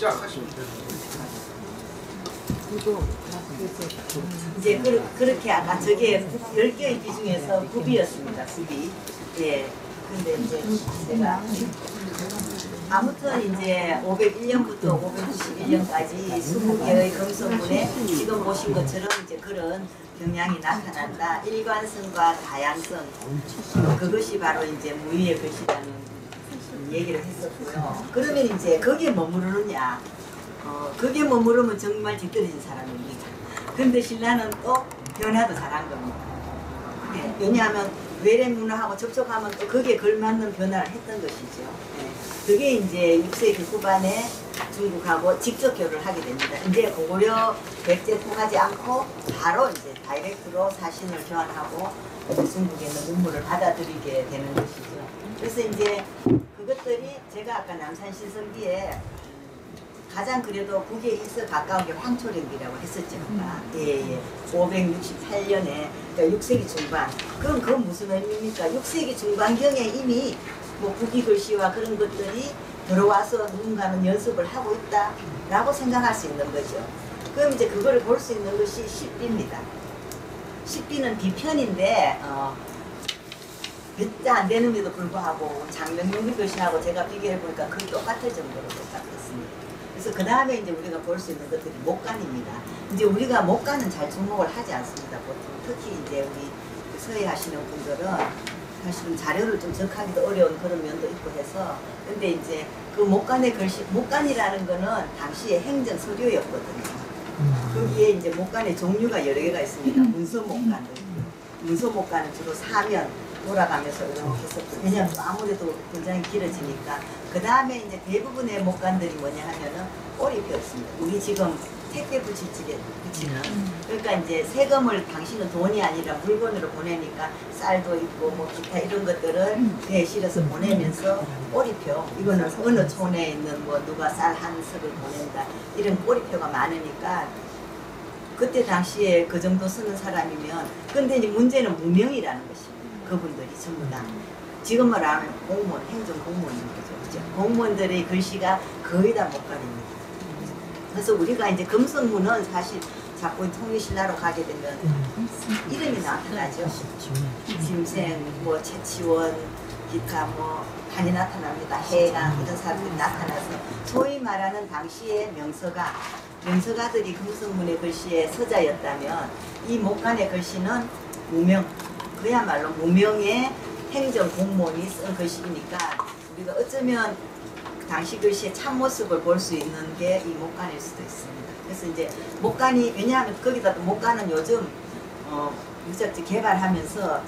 시작하시면 돼요. 이제 그렇게 아까 저게 10개의 비 중에서 9비였습니다. 9비. 예. 근데 이제 제가 아무튼 이제 501년부터 591년까지 20개의 금성문에 지금 보신 것처럼 이제 그런 경향이 나타난다. 일관성과 다양성. 그것이 바로 이제 무의의 글씨라는 얘기를 했었고요. 그러면 이제 거기에 머무르느냐. 거기에 머무르면 정말 뒤떨어진 사람입니다. 근데 신라는 또 변화도 잘한 겁니다. 네, 왜냐하면 외래 문화하고 접촉하면 또 거기에 걸맞는 변화를 했던 것이죠. 네, 그게 이제 6세기 후반에 중국하고 직접 교류를 하게 됩니다. 이제 고구려 백제 통하지 않고 바로 이제 다이렉트로 사신을 교환하고 중국에 있는 문물을 받아들이게 되는 것이죠. 그래서 이제 그것들이 제가 아까 남산 신성기에 가장 그래도 북에 해서 가까운 게 황초령기라고 했었죠. 예. 568년에 그러니까 6세기 중반. 그럼 그건 무슨 의미입니까? 6세기 중반경에 이미 뭐 북이 글씨와 그런 것들이 들어와서 누군가는 연습을 하고 있다라고 생각할 수 있는 거죠. 그럼 이제 그거를 볼 수 있는 것이 십비입니다. 십비는 비편인데 몇 자 안 되는데도 불구하고 장명용기 글씨하고 제가 비교해 보니까 거의 똑같을 정도로 똑같았습니다. 그래서 그 다음에 이제 우리가 볼 수 있는 것들이 목간입니다. 이제 우리가 목간은 잘 주목을 하지 않습니다. 보통 특히 이제 우리 서예 하시는 분들은 사실은 자료를 좀 접하기도 어려운 그런 면도 있고 해서 근데 이제 그 목간의 글씨, 목간이라는 거는 당시에 행정 서류였거든요. 거기에 이제 목간의 종류가 여러 개가 있습니다. 문서 목간도 있고 문서 목간은 주로 사면 돌아가면서 이렇게 했었고 왜냐하면 아무래도 굉장히 길어지니까 그 다음에 이제 대부분의 목간들이 뭐냐 하면은 꼬리표였습니다. 우리 지금 택배 부치집에 붙이는 그러니까 이제 세금을 당신은 돈이 아니라 물건으로 보내니까 쌀도 있고 뭐 기타 이런 것들을 배에 실어서 보내면서 꼬리표 이거는 어느 촌에 있는 뭐 누가 쌀 한 석을 보낸다 이런 꼬리표가 많으니까 그때 당시에 그 정도 쓰는 사람이면 근데 이제 문제는 무명이라는 것입니다. 그분들이 전부 다 지금 말하면 공무원, 행정 공무원인 거죠. 그렇죠? 공무원들의 글씨가 거의 다 목간입니다. 그래서 우리가 이제 금성문은 사실 자꾸 통일신라로 가게 되면 이름이 나타나죠. 짐생, 뭐 최치원, 기타 뭐 많이 나타납니다. 해강 이런 사람들이 나타나서 소위 말하는 당시의 명서가들이 금성문의 글씨의 서자였다면 이 목간의 글씨는 무명, 그야말로 무명의 행정 공무원이 쓴 글씨니까 우리가 어쩌면 당시 글씨의 참모습을 볼 수 있는 게 이 목간일 수도 있습니다. 그래서 이제 목간이 왜냐하면 거기다 또 목간은 요즘 유적지 개발하면서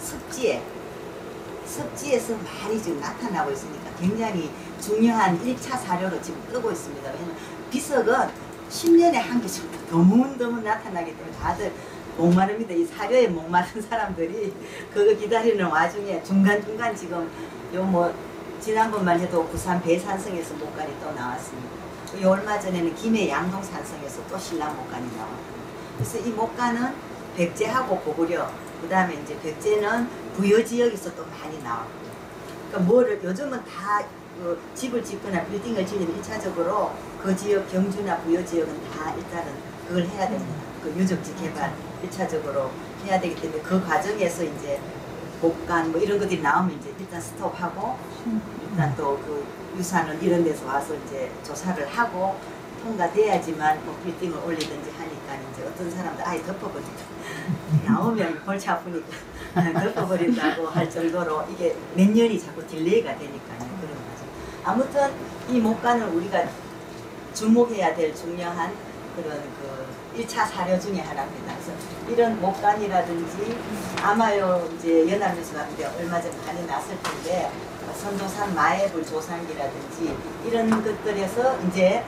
습지에서 많이 지금 나타나고 있으니까 굉장히 중요한 1차 사료로 지금 뜨고 있습니다. 왜냐하면 비석은 10년에 한 개 정도 드문드문 나타나기 때문에 다들 목마릅니다. 이 사료에 목마른 사람들이 그거 기다리는 와중에 중간중간 지금 요 뭐 지난번만 해도 부산 배산성에서 목간이 또 나왔습니다. 요 얼마 전에는 김해 양동산성에서 또 신라 목간이 나왔고 그래서 이 목간은 백제하고 고구려 그 다음에 이제 백제는 부여 지역에서 또 많이 나왔고 그러니까 뭐를 요즘은 다 그 집을 짓거나 빌딩을 지으면 1차적으로 그 지역 경주나 부여 지역은 다 일단은 그걸 해야 됩니다. 그 유적지 개발 1차적으로 해야 되기 때문에 그 과정에서 이제 목간 뭐 이런 것들이 나오면 이제 일단 스톱하고 일단 또 그 유산을 이런 데서 와서 이제 조사를 하고 통과돼야지만 뭐 빌딩을 올리든지 하니까 이제 어떤 사람들 아예 덮어버린다. 나오면 골치 아프니까 덮어버린다고 할 정도로 이게 몇 년이 자꾸 딜레이가 되니까요. 그런 거죠. 아무튼 이 목간은 우리가 주목해야 될 중요한 그런 그 1차 사료 중에 하나입니다. 그래서 이런 목간이라든지 아마요 이제 연합뉴스 같은데 얼마 전에 많이 났을 텐데 선조산 마애불 조상기라든지 이런 것들에서 이제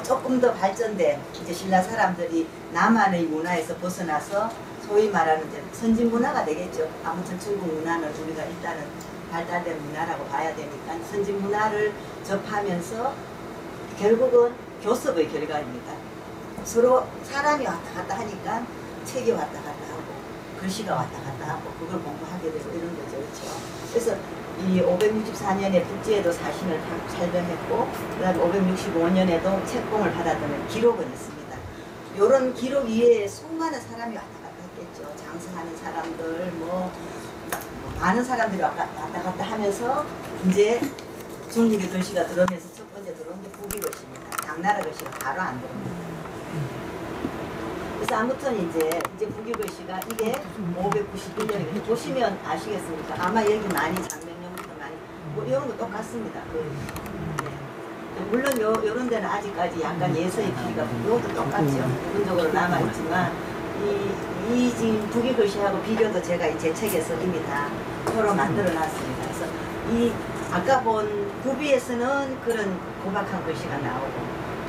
조금 더 발전된 이제 신라 사람들이 남한의 문화에서 벗어나서 소위 말하는 이제 선진 문화가 되겠죠. 아무튼 중국 문화는 우리가 일단은 발달된 문화라고 봐야 되니까 선진 문화를 접하면서 결국은 교섭의 결과입니다. 서로 사람이 왔다 갔다 하니까 책이 왔다 갔다 하고 글씨가 왔다 갔다 갖고 그걸 공부하게 되고 이런 거죠. 그렇죠? 그래서 이 564년에 북지에도 사신을 살병했고 그다음에 565년에도 책봉을 받았다는 기록은 있습니다. 이런 기록 이외에 수많은 사람이 왔다 갔다 했겠죠. 장사하는 사람들 뭐 많은 사람들이 왔다 갔다 하면서 이제 중국의 글씨가 들어오면서 첫 번째 들어온 게 북이 글씨입니다. 당나라 글씨가 바로 안 들어옵니다. 그래서 아무튼 이제 북이 글씨가 이게 591년이거든요. 보시면 아시겠습니까? 아마 여기 많이 장면용부터 많이 뭐 이런 거 똑같습니다. 네. 물론 요런 데는 아직까지 약간 예서의 피가 이것도 똑같죠. 부분적으로 남아있지만 이 지금 북이 글씨하고 비교도 제가 제 책에서 이미 다 표로 만들어 놨습니다. 그래서 이 아까 본 구비에서는 그런 고박한 글씨가 나오고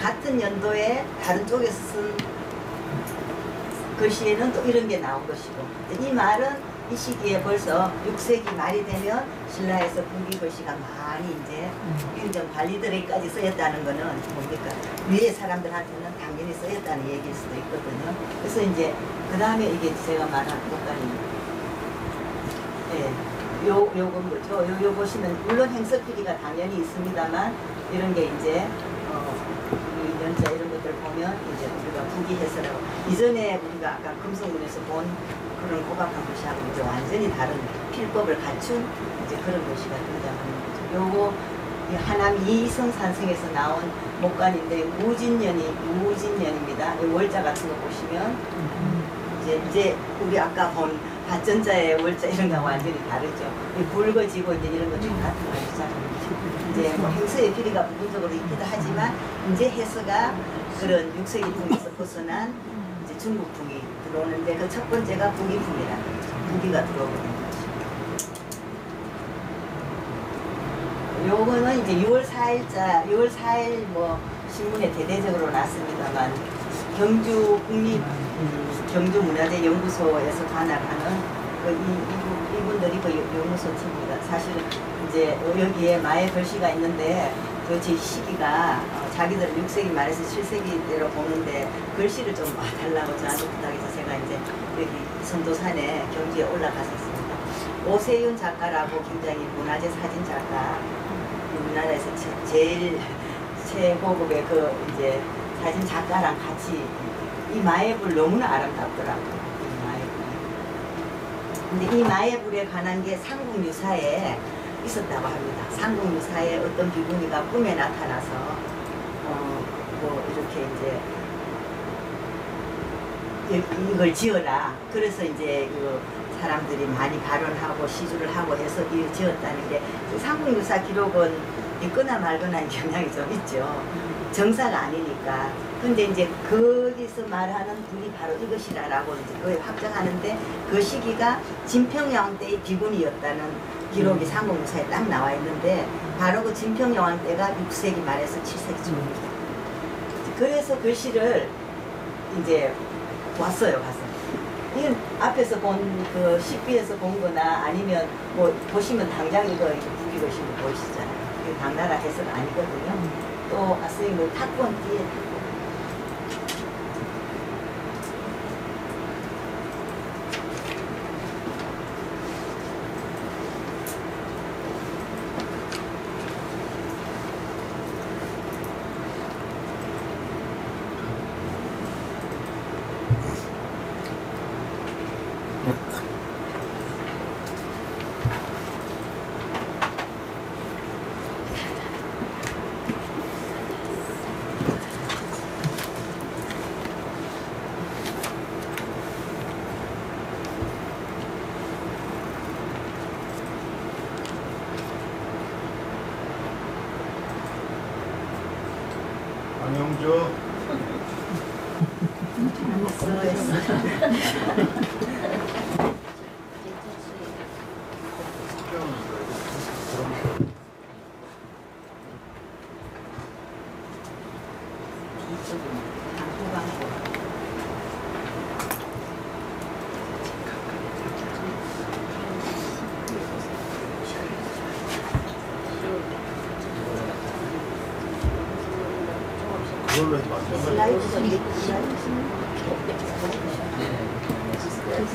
같은 연도에 다른 쪽에서 쓴 글씨에는 또 이런 게 나온 것이고 이 말은 이 시기에 벌써 6세기 말이 되면 신라에서 북이 글씨가 많이 이제 행정 관리들에게까지 쓰였다는 거는 뭡니까? 위에 사람들한테는 당연히 쓰였다는 얘기일 수도 있거든요. 그래서 이제 그 다음에 이게 제가 말한 것까지 예, 요건 뭐죠? 요 보시면 물론 행석필이가 당연히 있습니다만 이런 게 이제 연자 이런 것들 보면 이제 우리가 북이 해설하고 이전에 우리가 아까 금속문에서 본 그런 고박한 글씨하고 이제 완전히 다른 필법을 갖춘 이제 그런 글씨가 등장하는 거죠. 요거 하남 이성산성에서 나온 목관인데 무진년입니다. 월자 같은 거 보시면 이제 우리 아까 본 밭전자의 월자 이런 거 완전히 다르죠. 붉어지고 이제 이런 것들이 같은 거 시작합니다. 이제 뭐 행서의 비리가 부분적으로 있기도 하지만 이제 해서가 그런 6세기 풍에서 벗어난 이제 중국 풍이 들어오는데 그 첫 번째가 북이풍이라는 거죠. 북이가 들어오게 된 거죠. 요거는 이제 6월 4일 뭐 신문에 대대적으로 났습니다만 경주 경주문화재연구소에서 관할하는 이분들이 그 연구소 팀입니다. 사실 이제 여기에 마의 글씨가 있는데 도대체 시기가 자기들 6세기 말에서 7세기대로 보는데 글씨를 좀 봐달라고 저한테 부탁해서 제가 이제 여기 선도산에 경주에 올라갔었습니다. 오세윤 작가라고 굉장히 문화재 사진 작가, 우리나라에서 제일 최고급의 그 이제 사진 작가랑 같이 이 마애불 너무나 아름답더라고요. 이 마애불. 근데 이 마애불에 관한 게 삼국유사에 있었다고 합니다. 삼국유사에 어떤 비구니가 꿈에 나타나서 뭐 이렇게 이제 이걸 지어라. 그래서 이제 그 사람들이 많이 발언하고 시주를 하고 해서 이걸 지었다는 게 삼국유사 기록은 있거나 말거나의 경향이 좀 있죠. 정사가 아니니까. 근데 이제 거기서 말하는 분이 바로 이것이라고 이제 그걸 확정하는데 그 시기가 진평여왕 때의 비군이었다는 기록이 삼국유사에 딱 나와 있는데 바로 그 진평여왕 때가 6세기 말에서 7세기 초입니다. 그래서 글씨를 이제 왔어요, 가서. 이건 앞에서 본 그 식비에서 본 거나 아니면 뭐 보시면 당장 이거 북이 글씨 보이시잖아요. 이게 당나라 해석 아니거든요. 또 선생님 뭐 탁본 뒤에 안영주 그걸로 해서 만든 거예요. 아까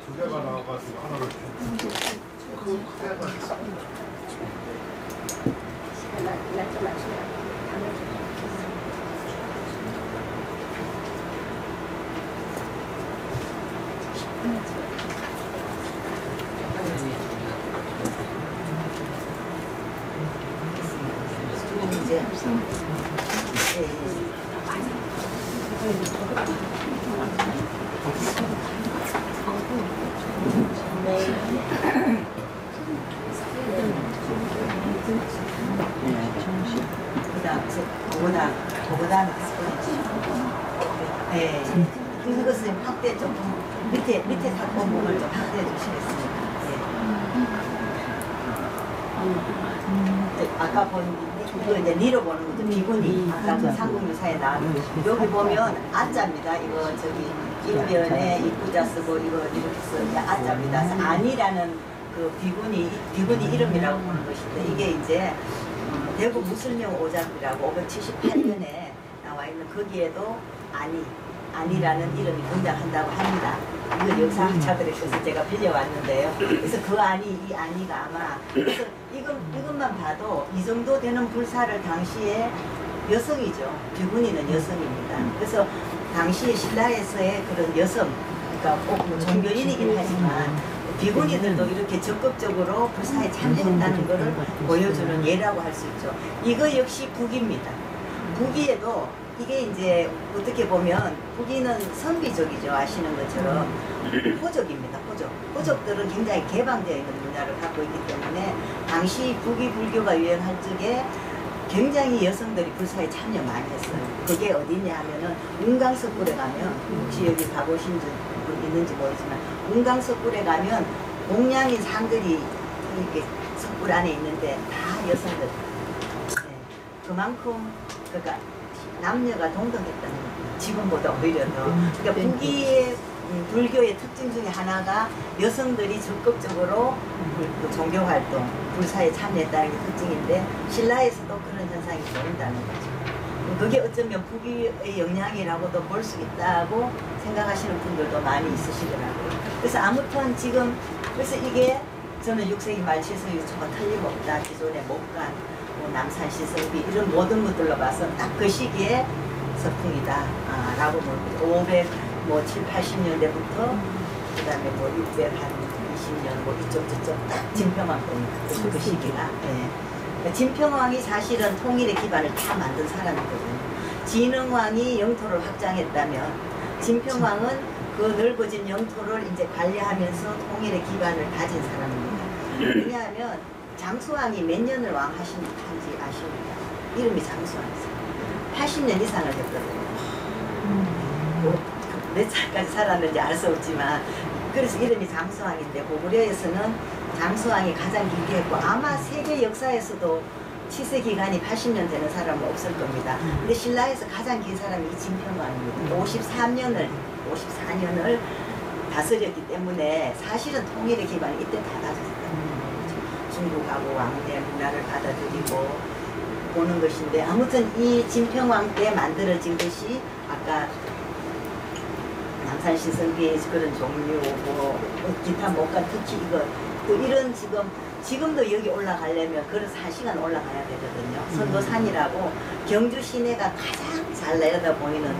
두 개가 나와가지고 하나를 그보다는 네. 그것을 확대 조금 밑에 사건 부분을 좀 확대해 주시겠습니까? 네. 아까 본 이거 이제 니로 보는 거죠. 비구니 아까 그 상국유사에 나온 여기 보면 아자입니다. 이거 저기 인변에 입구자 쓰고 이거 이렇게 써 아자입니다. 아니라는 그 비구니 이름이라고 보는 것인데 이게 이제 대구 무술명 오잡이라고 578년에 나와 있는 거기에도 아니라는 이름이 등장한다고 합니다. 이거 역사학자들의 것을 제가 빌려왔는데요. 그래서 그 이 아니가 아마 그래서 이것만 봐도 이 정도 되는 불사를 당시에 여성이죠. 비구니는 여성입니다. 그래서 당시에 신라에서의 그런 여성, 그러니까 꼭 종교인이긴 하지만 비구니들도 이렇게 적극적으로 불사에 참여했다는 것을 보여주는 예라고 할 수 있죠. 이거 역시 북입니다. 북위에도 이게 이제 어떻게 보면 북위는 선비족이죠. 아시는 것처럼 호족입니다. 호족들은 굉장히 개방되어 있는 문화를 갖고 있기 때문에 당시 북위 불교가 유행할 적에 굉장히 여성들이 불사에 참여 많이 했어요. 그게 어디냐 하면은 운강석굴에 가면 혹시 여기 가보신 분 있는지 모르지만 운강석굴에 가면 공양인 상들이 이렇게 석굴 안에 있는데 다 여성들. 네. 그만큼 그러니까 남녀가 동등했다는 지금보다 오히려 더. 그러니까 북위의 불교의 특징 중에 하나가 여성들이 적극적으로 종교활동, 불사에 참여했다는 게 특징인데 신라에서도 그런 현상이 보인다는 거죠. 그게 어쩌면 북위의 영향이라고도 볼 수 있다고 생각하시는 분들도 많이 있으시더라고요. 그래서 아무튼 지금 그래서 이게 저는 6세기 말 7세기 초가 틀림없다. 기존의 목간, 남산 시설비 이런 모든 것들로 봐서 딱 그 시기에 서풍이다 라고 뭐 7, 80년대부터 그 다음에 뭐 620년 뭐 이쪽 저쪽 딱 진평왕 때입니다. 그 시기가. 네. 진평왕이 사실은 통일의 기반을 다 만든 사람이거든요. 진흥왕이 영토를 확장했다면 진평왕은 그 넓어진 영토를 이제 관리하면서 통일의 기반을 가진 사람입니다. 왜냐하면 장수왕이 몇 년을 왕하신지 아십니까? 이름이 장수왕이세요. 80년 이상을 했거든요. 몇 살까지 살았는지 알 수 없지만 그래서 이름이 장수왕인데 고구려에서는 장수왕이 가장 길게 했고 아마 세계 역사에서도 치세 기간이 80년 되는 사람은 없을 겁니다. 근데 신라에서 가장 긴 사람이 이 진평왕입니다. 54년을 다스렸기 때문에 사실은 통일의 기반이 이때 다 다졌다는 거죠. 중국하고 왕대 문화를 받아들이고 보는 것인데 아무튼 이 진평왕 때 만들어진 것이 아까 남산시설비의 그런 종류, 뭐 기타 목간 특히 이거 또 이런 지금도 여기 올라가려면 그런 4시간 올라가야 되거든요. 선도산이라고 경주 시내가 가장 잘 내려다 보이는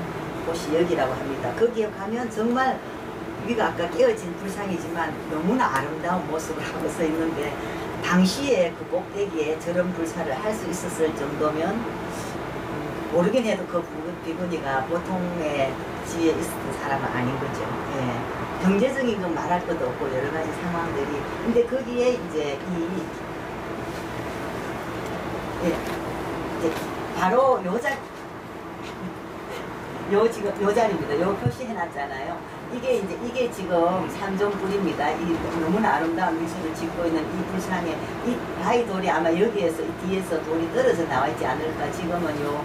곳이 여기라고 합니다. 거기에 가면 정말 우리가 아까 깨어진 불상이지만 너무나 아름다운 모습을 하고 서 있는데 당시에 그 꼭대기에 저런 불사를 할 수 있었을 정도면 모르긴 해도 그 비구니가 보통의 지에 있었던 사람은 아닌 거죠. 예. 경제적인 건 말할 것도 없고 여러 가지 상황들이. 근데 거기에 이제 이제 바로 요 자리입니다. 요 표시해놨잖아요. 이게 지금 삼종불입니다. 이 너무나 아름다운 미술을 짓고 있는 이 불상에 이 바위돌이 아마 여기에서 이 뒤에서 돌이 떨어져 나와 있지 않을까. 지금은 요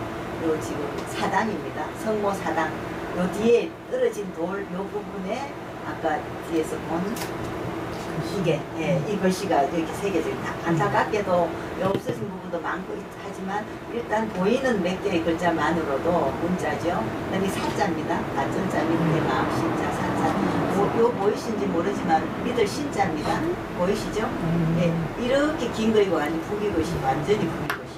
지금 사당입니다. 성모 사당. 요 뒤에 떨어진 돌 요 부분에 아까 뒤에서 본 이게 이 글씨가 이렇게 새겨져 있다. 안타깝게도 없어진 부분도 많고 하지만 일단 보이는 몇 개의 글자만으로도 문자죠. 그다음에 사자입니다. 맞전자 밑에 마음 신자 사자. 요 보이신지 모르지만 믿을 신자입니다. 보이시죠? 네, 이렇게 긴 거이고 완전 북이것이 완전히 북이것이죠.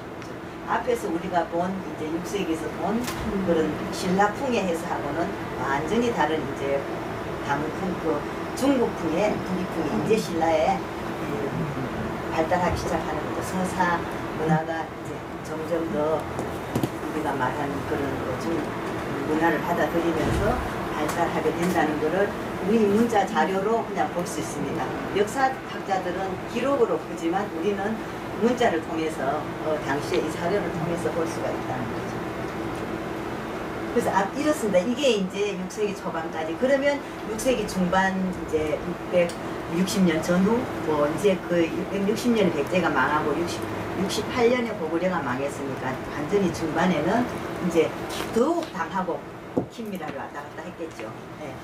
앞에서 우리가 본 이제 6세기에서 본 그런 신라풍의 해석하고는 완전히 다른 이제 당풍 그 중국풍의 북이풍이 이제 신라에 발달하기 시작하는 거죠. 서사 문화가 이제 점점 더 우리가 말하는 그런 중국 문화를 받아들이면서 발달하게 된다는 것을 우리 문자 자료로 그냥 볼 수 있습니다. 역사학자들은 기록으로 보지만 우리는 문자를 통해서 당시에 이 자료를 통해서 볼 수가 있다는 거죠. 그래서 이렇습니다. 이게 이제 6세기 초반까지. 그러면 6세기 중반 이제 660년 전후 뭐 이제 그 660년에 백제가 망하고 68년에 고구려가 망했으니까 완전히 중반에는 이제 더욱 당하고 친밀하게 왔다 갔다 했겠죠. 네.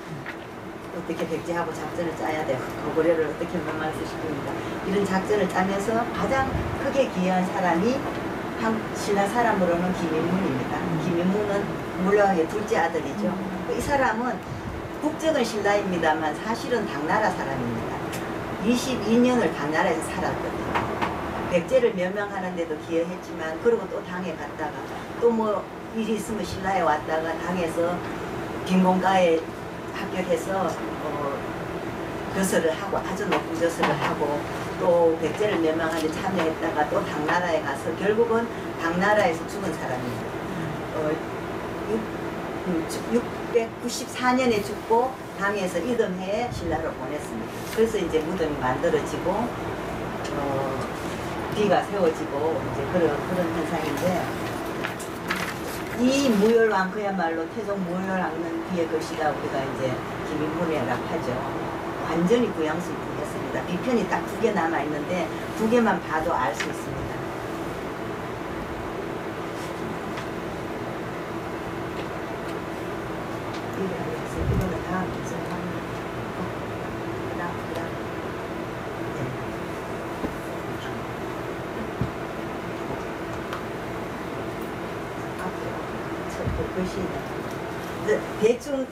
어떻게 백제하고 작전을 짜야 돼요. 고구려를 어떻게 멸망시킵니까? 이런 작전을 짜면서 가장 크게 기여한 사람이 신라 사람으로는 김인문입니다. 김인문은 물렁의 둘째 아들이죠. 이 사람은 국적은 신라입니다만 사실은 당나라 사람입니다. 22년을 당나라에서 살았거든요. 백제를 멸망하는데도 기여했지만 그리고 또 당에 갔다가 또 뭐 일이 있으면 신라에 왔다가 당에서 경공과에 합격해서 교서를 하고 아주 높은 교서를 하고 또 백제를 멸망하는데 참여했다가 또 당나라에 가서 결국은 당나라에서 죽은 사람입니다. 694년에 죽고 당에서 이듬해에 신라로 보냈습니다. 그래서 이제 무덤이 만들어지고 비가 세워지고 이제 그런 현상인데 이 무열왕 그야말로 태종 무열왕은 뒤에 글씨가 우리가 이제 김인문이라고 하죠. 완전히 부양수입했습니다. 비편이 딱 2개 남아 있는데 2개만 봐도 알 수 있습니다. 이거는 다음 문제 그다음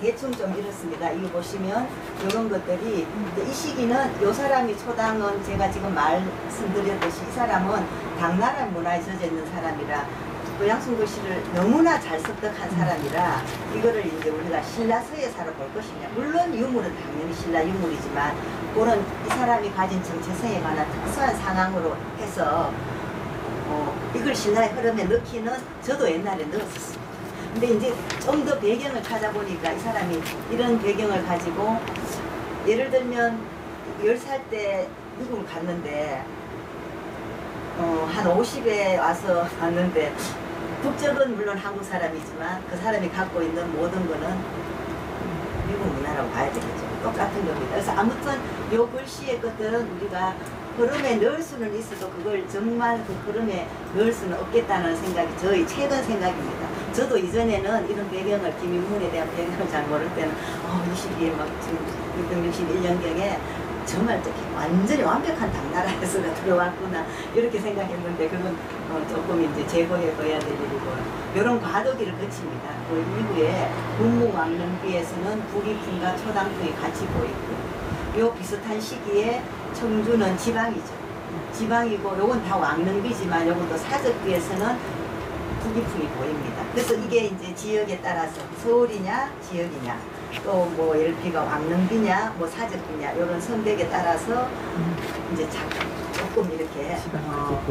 대충 좀 이렇습니다. 이거 보시면 이런 것들이 이 시기는 이 사람이 초당은 제가 지금 말씀드렸듯이 이 사람은 당나라 문화에 젖어 있는 사람이라 고양순 글씨를 너무나 잘 습득한 사람이라 이거를 이제 우리가 신라 서예사로 볼 것이냐. 물론 유물은 당연히 신라 유물이지만 그런 이 사람이 가진 정체성에 관한 특수한 상황으로 해서 이걸 신라의 흐름에 넣기는 저도 옛날에 넣었었습니다. 근데 이제 좀 더 배경을 찾아보니까 이 사람이 이런 배경을 가지고 예를 들면 10살 때 미국을 갔는데 한 50에 와서 왔는데 국적은 물론 한국 사람이지만 그 사람이 갖고 있는 모든 거는 미국 문화라고 봐야 되겠죠. 똑같은 겁니다. 그래서 아무튼 요 글씨의 것들은 우리가 흐름에 넣을 수는 있어도 그걸 정말 그 흐름에 넣을 수는 없겠다는 생각이 저희 최근 생각입니다. 저도 이전에는 이런 배경을 김인문에 대한 배경을 잘 모를 때는 이 시기에 막 지금 661년경에 정말 완전히 완벽한 당나라에서가 들어왔구나 이렇게 생각했는데 그건 조금 이제 제거해 봐야 될 일이고 이런 과도기를 거칩니다. 그 이후에 문무왕릉비에서는 북이풍과 초당풍이 같이 보이고 요 비슷한 시기에 청주는 지방이죠. 지방이고 요건 다 왕릉비지만 요건 또 사적비에서는 북이풍이 보입니다. 그래서 이게 이제 지역에 따라서 서울이냐 지역이냐 또 뭐 예를 비가 왕릉비냐 뭐 사적비냐 이런 선택에 따라서 이제 조금 이렇게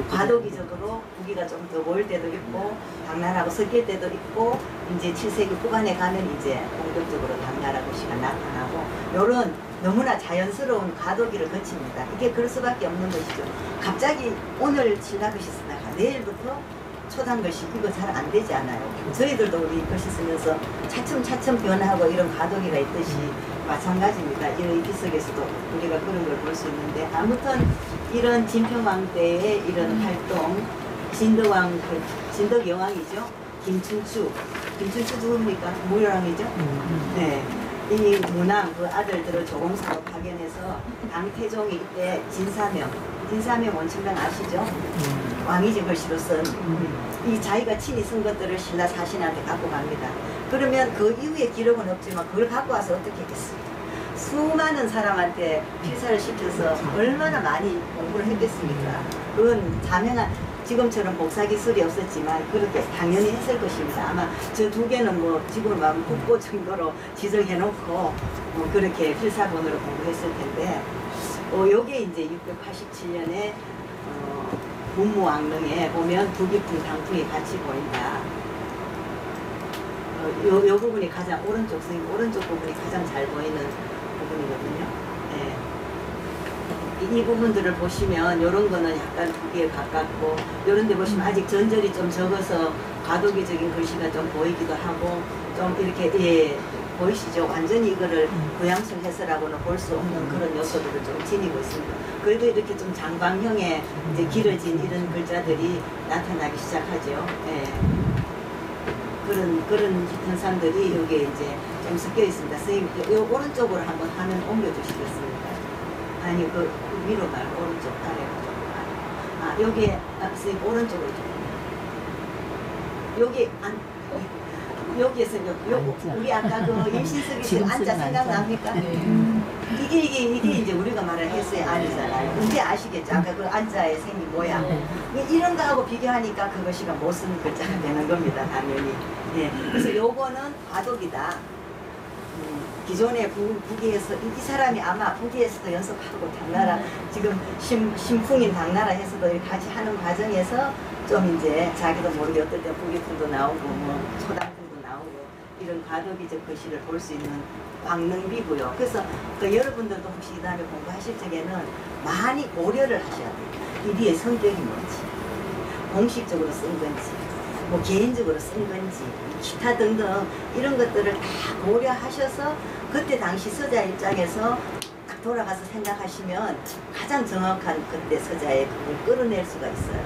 과도기적으로 북이가 좀 더 보일 때도 있고 당나라하고 섞일 때도 있고 이제 7세기 후반에 가면 이제 본격적으로 당나라 도시가 나타나고 이런 너무나 자연스러운 과도기를 거칩니다. 이게 그럴 수밖에 없는 것이죠. 갑자기 오늘 신라글씨 쓰다가 내일부터 초당글씨 이거 잘 안 되지 않아요. 저희들도 우리 글씨 쓰면서 차츰차츰 변하고 이런 과도기가 있듯이 마찬가지입니다. 이런 기석에서도 우리가 그런 걸 볼 수 있는데 아무튼 이런 진평왕 때의 이런 활동 진덕왕, 진덕여왕이죠. 김춘추 누굽니까? 무열왕이죠. 네. 이 문왕 그 아들들을 조공사로 파견해서 당태종이 이때 진사명 인사명 원천명 아시죠? 왕이지 글씨로 쓴 이 자기가 친히 쓴 것들을 신라 사신한테 갖고 갑니다. 그러면 그 이후에 기록은 없지만 그걸 갖고 와서 어떻게 했겠습니까? 수많은 사람한테 필사를 시켜서 얼마나 많이 공부를 했겠습니까? 그건 자명한 지금처럼 복사 기술이 없었지만 그렇게 당연히 했을 것입니다. 아마 저 두 개는 뭐 지금 하면 국보 정도로 지정해놓고 그렇게 필사본으로 공부했을 텐데 요게 이제 687년에 문무왕릉에 보면 부기풍 당풍이 같이 보인다. 요 부분이 가장 오른쪽 부분이 가장 잘 보이는 부분이거든요. 네. 이 부분들을 보시면 요런 거는 약간 부기에 가깝고 요런 데 보시면 아직 전절이 좀 적어서 과도기적인 글씨가 좀 보이기도 하고 좀 이렇게 보이시죠? 완전히 이거를 구양술 해서라고는 볼 수 없는 그런 요소들을 좀 지니고 있습니다. 그래도 이렇게 좀 장방형의 이제 길어진 이런 글자들이 나타나기 시작하죠. 예. 그런 현상들이 여기에 이제 좀 섞여 있습니다. 선생님, 요 오른쪽으로 한번 화면 옮겨주시겠습니까? 아니, 그 위로 말고 오른쪽 아래로. 여기에, 선생님, 오른쪽으로 좀. 여기, 여기에서 우리 아까 그 임신석이 안자 생각납니까? 이게 이제 우리가 말할 해수의 안이잖아요. 근데 아시겠죠? 아까 그 안자의 생긴 모양. 이런 거하고 비교하니까 그것이가 못 쓰는 글자가 되는 겁니다, 당연히. 예. 그래서 요거는 과독이다. 기존의 북위에서 이 사람이 아마 북위에서도 연습하고 당나라 지금 신풍인 당나라에서도 같이 하는 과정에서 좀 이제 자기도 모르게 어떨 때 북위풍도 나오고 뭐 초당풍도 나오고 이런 과도기적 글씨를 볼 수 있는 광릉비고요. 그래서 그 여러분들도 혹시 이 다음에 공부하실 적에는 많이 고려를 하셔야 돼요. 이 뒤에 성격이 뭔지, 공식적으로 쓴 건지, 뭐 개인적으로 쓴 건지, 기타 등등 이런 것들을 다 고려하셔서 그때 당시 서자 입장에서 딱 돌아가서 생각하시면 가장 정확한 그때 서자의 그걸 끌어낼 수가 있어요.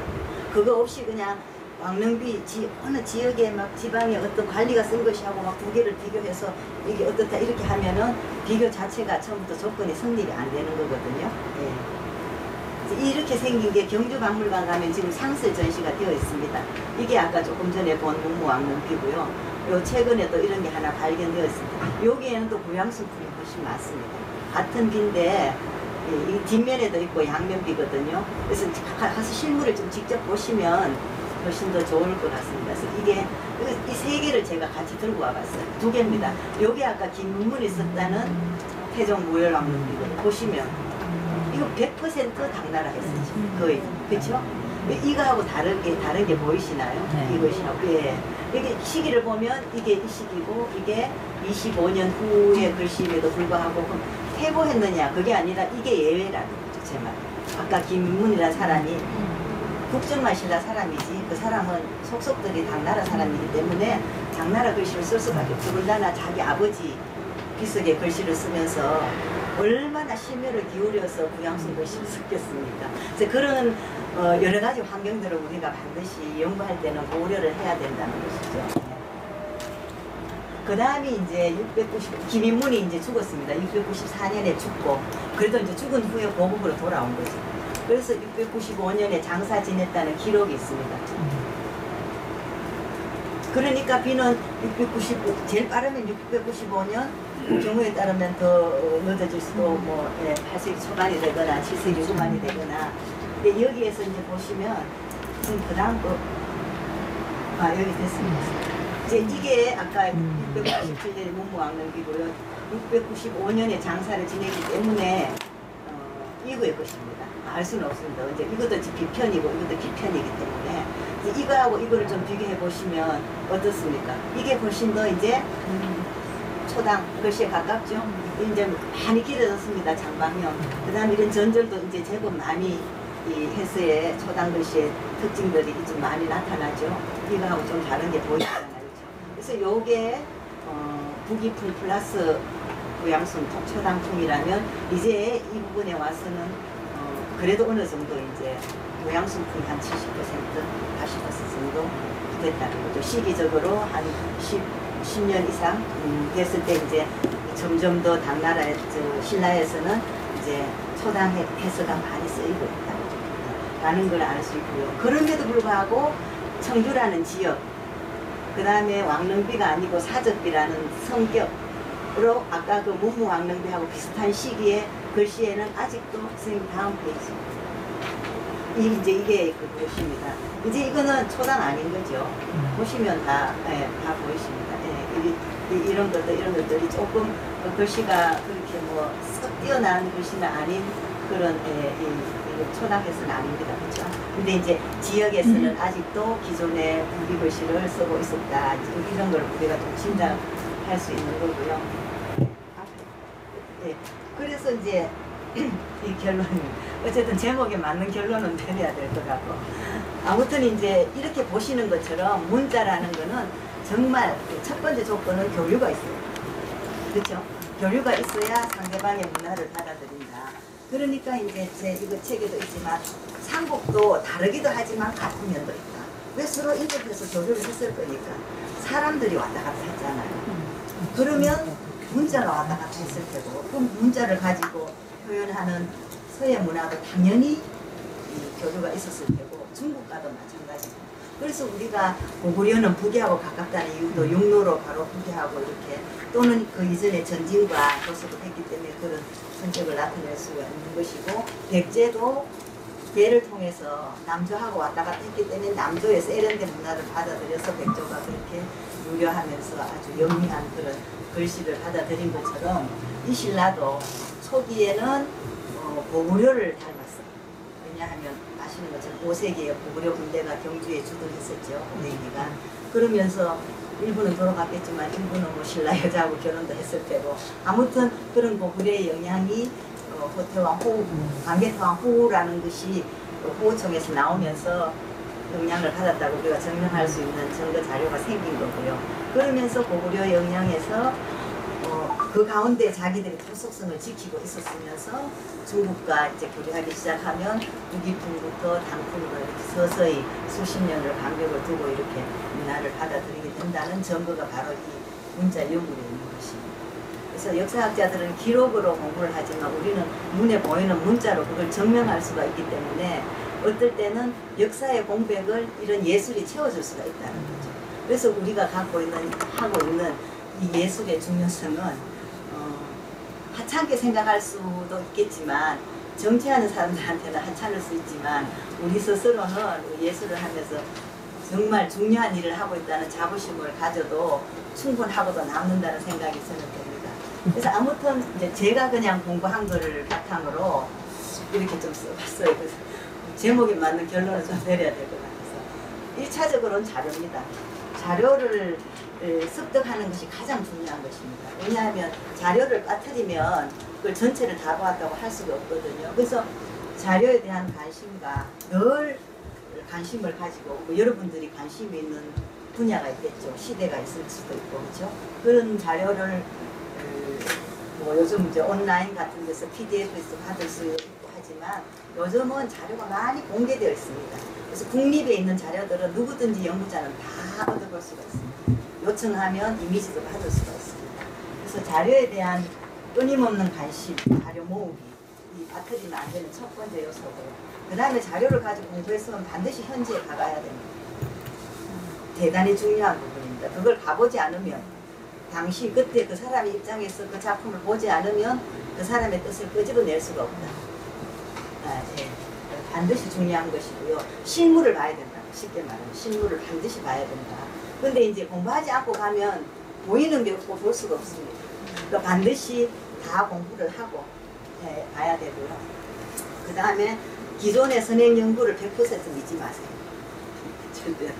그거 없이 그냥 왕릉비 어느 지역에 막 지방에 어떤 관리가 쓴 것이하고 막 두 개를 비교해서 이게 어떻다 이렇게 하면은 비교 자체가 처음부터 조건이 성립이 안 되는 거거든요. 예. 이렇게 생긴 게 경주박물관 가면 지금 상설 전시가 되어 있습니다. 이게 아까 조금 전에 본 문무왕릉비고요. 요 최근에 또 이런 게 하나 발견되어 있습니다. 여기에는 또 구양순품이 훨씬 많습니다. 같은 비인데 이 뒷면에도 있고 양면비거든요. 그래서 가서 실물을 좀 직접 보시면 훨씬 더 좋을 것 같습니다. 그래서 이게 이 세 개를 제가 같이 들고 와봤어요. 두 개입니다. 여기 아까 김문문이 썼다는 태종무열왕릉비거든요. 보시면 이거 100% 당나라 했었죠. 거의. 그렇죠? 이거하고 다른 게 보이시나요? 네. 이것이하고. 예. 이게 시기를 보면 이게 이 시기고 이게 25년 후의 글씨임에도 불구하고 퇴보했느냐 그게 아니라 이게 예외라는 거죠. 제 말. 아까 김문이라는 사람이 국정만 신라 사람이지 그 사람은 속속들이 당나라 사람이기 때문에 당나라 글씨를 쓸 수밖에 없고 더군다나 자기 아버지 비석의 글씨를 쓰면서 얼마나 심혈을 기울여서 구양순 글씨를 썼겠습니까? 그래서 그런 여러 가지 환경들을 우리가 반드시 연구할 때는 고려를 해야 된다는 것이죠. 그 다음에 이제 690, 김인문이 이제 죽었습니다. 694년에 죽고, 그래도 이제 죽은 후에 고국으로 돌아온 거죠. 그래서 695년에 장사 지냈다는 기록이 있습니다. 그러니까 비는 695, 제일 빠르면 695년, 경우에 따르면 더 늦어질 수도 뭐 8세기 초반이 되거나 7세기 후반이 되거나. 근데 여기에서 이제 보시면 지금 그 다음 거 여기 됐습니다. 이제 이게 아까 697년에 문무왕릉비고요. 695년에 장사를 지냈기 때문에 이거의 것입니다. 알 수는 없습니다. 이제 이것도 비편이고 이것도 비편이기 때문에 이제 이거하고 이거를 좀 비교해 보시면 어떻습니까? 이게 훨씬 더 이제 초당 글씨에 가깝죠. 이제 많이 길어졌습니다. 장방형. 그 다음에 이런 전절도 이제 제법 많이 이 해서의 초당 글씨의 특징들이 좀 많이 나타나죠. 이거하고 좀 다른 게 보이잖아요. 그래서 요게 부기풍 플러스 구양순 초당풍이라면 이제 이 부분에 와서는 그래도 어느 정도 이제 구양순풍이 한 70%, 80% 정도 됐다는 거죠. 시기적으로 한 10년 이상 됐을 때 이제 점점 더 당나라 신라에서는 이제 초당 해서가 많이 쓰이고 있다. 라는 걸 알 수 있고요. 그럼에도 불구하고 청주라는 지역, 그 다음에 왕릉비가 아니고 사적비라는 성격으로 아까 그 문무왕릉비하고 비슷한 시기에 글씨에는 아직도 선생님 다음 페이지. 이게 그 글씨입니다. 이제 이거는 초단 아닌 거죠. 보시면 다 보이십니다. 이런 것들이 조금 그 글씨가 그렇게 뭐 썩 뛰어난 글씨는 아닌 그런 초당에서는 아닙니다. 그렇죠? 근데 이제 지역에서는 아직도 기존의 우리 글씨를 쓰고 있었다. 이런 걸 우리가 좀 짐작할 수 있는 거고요. 네. 그래서 이제 이 결론이 어쨌든 제목에 맞는 결론은 내려야 될 것 같고, 아무튼 이제 이렇게 보시는 것처럼 문자라는 거는 정말 첫 번째 조건은 교류가 있어요. 그렇죠? 교류가 있어야 상대방의 문화를 받아들인다. 그러니까 이제 이거 책에도 있지만 삼국도 다르기도 하지만 같은 면도 있다. 왜 서로 인접해서 교류를 했을 거니까 사람들이 왔다 갔다 했잖아요. 그러면 문자가 왔다 갔다 했을 테고, 그럼 문자를 가지고 표현하는 서예 문화도 당연히 이 교류가 있었을 테고, 중국과도 마찬가지고. 그래서 우리가 고구려는 북이하고 가깝다는 이유도 육로로 바로 북이하고 이렇게, 또는 그 이전에 전진과 도습을 했기 때문에 그런 성격을 나타낼 수가 있는 것이고, 백제도 배를 통해서 남조하고 왔다 갔다 했기 때문에 남조의 세련된 문화를 받아들여서 백조가 그렇게 유려하면서 아주 영리한 그런 글씨를 받아들인 것처럼 이 신라도 초기에는 고구려를 닮았어요. 왜냐하면 아시는 것처럼 5세기에 고구려 군대가 경주에 주둔했었죠. 고대기가. 그러면서 일부는 돌아갔겠지만 일부는 뭐 신라 여자하고 결혼도 했을 테고, 아무튼 그런 고구려의 영향이 호태왕 후, 광개토왕 후라는 것이 후호청에서 나오면서 영향을 받았다고 우리가 증명할 수 있는 증거 자료가 생긴 거고요. 그러면서 고구려 영향에서 그 가운데 자기들이 토속성을 지키고 있었으면서 중국과 이제 교류하기 시작하면 북이풍부터 당풍으로 이렇게 서서히 수십 년을 간격을 두고 이렇게 문화를 받아들이게 된다는 증거가 바로 이 문자 유물에 있는 것입니다. 그래서 역사학자들은 기록으로 공부를 하지만 우리는 눈에 보이는 문자로 그걸 증명할 수가 있기 때문에 어떨 때는 역사의 공백을 이런 예술이 채워줄 수가 있다는 거죠. 그래서 우리가 하고 있는 이 예술의 중요성은 하찮게 생각할 수도 있겠지만, 정치하는 사람들한테는 하찮을 수 있지만 우리 스스로는 예술을 하면서 정말 중요한 일을 하고 있다는 자부심을 가져도 충분하고도 남는다는 생각이 저는 듭니다. 그래서 아무튼 이제 제가 그냥 공부한 거를 바탕으로 이렇게 좀 써봤어요. 그래서 제목에 맞는 결론을 좀 내려야 될 것 같아서 1차적으로는 자료입니다. 자료를 습득하는 것이 가장 중요한 것입니다. 왜냐하면 자료를 빠뜨리면 그걸 전체를 다 보았다고 할 수가 없거든요. 그래서 자료에 대한 관심과 늘 관심을 가지고, 뭐 여러분들이 관심이 있는 분야가 있겠죠. 시대가 있을 수도 있고, 그렇죠? 그런 자료를 뭐 요즘 이제 온라인 같은 데서 PDF에서 받을 수 있고 하지만 요즘은 자료가 많이 공개되어 있습니다. 그래서 국립에 있는 자료들은 누구든지 연구자는 다 얻어볼 수가 있습니다. 요청하면 이미지도 받을 수가 있습니다. 그래서 자료에 대한 끊임없는 관심, 자료 모으기, 이 빠뜨리면 안 되는 첫 번째 요소고요. 그 다음에 자료를 가지고 공부했으면 반드시 현지에 가봐야 됩니다. 대단히 중요한 부분입니다. 그걸 가보지 않으면, 당시 그때 그 사람의 입장에서 그 작품을 보지 않으면 그 사람의 뜻을 끄집어낼 수가 없다. 네. 반드시 중요한 것이고요. 실물을 봐야 된다. 쉽게 말하면 실물을 반드시 봐야 된다. 근데 이제 공부하지 않고 가면 보이는 게 없고 볼 수가 없습니다. 그러니까 반드시 다 공부를 하고 봐야 되고요. 그 다음에 기존의 선행 연구를 100% 믿지 마세요. 절대.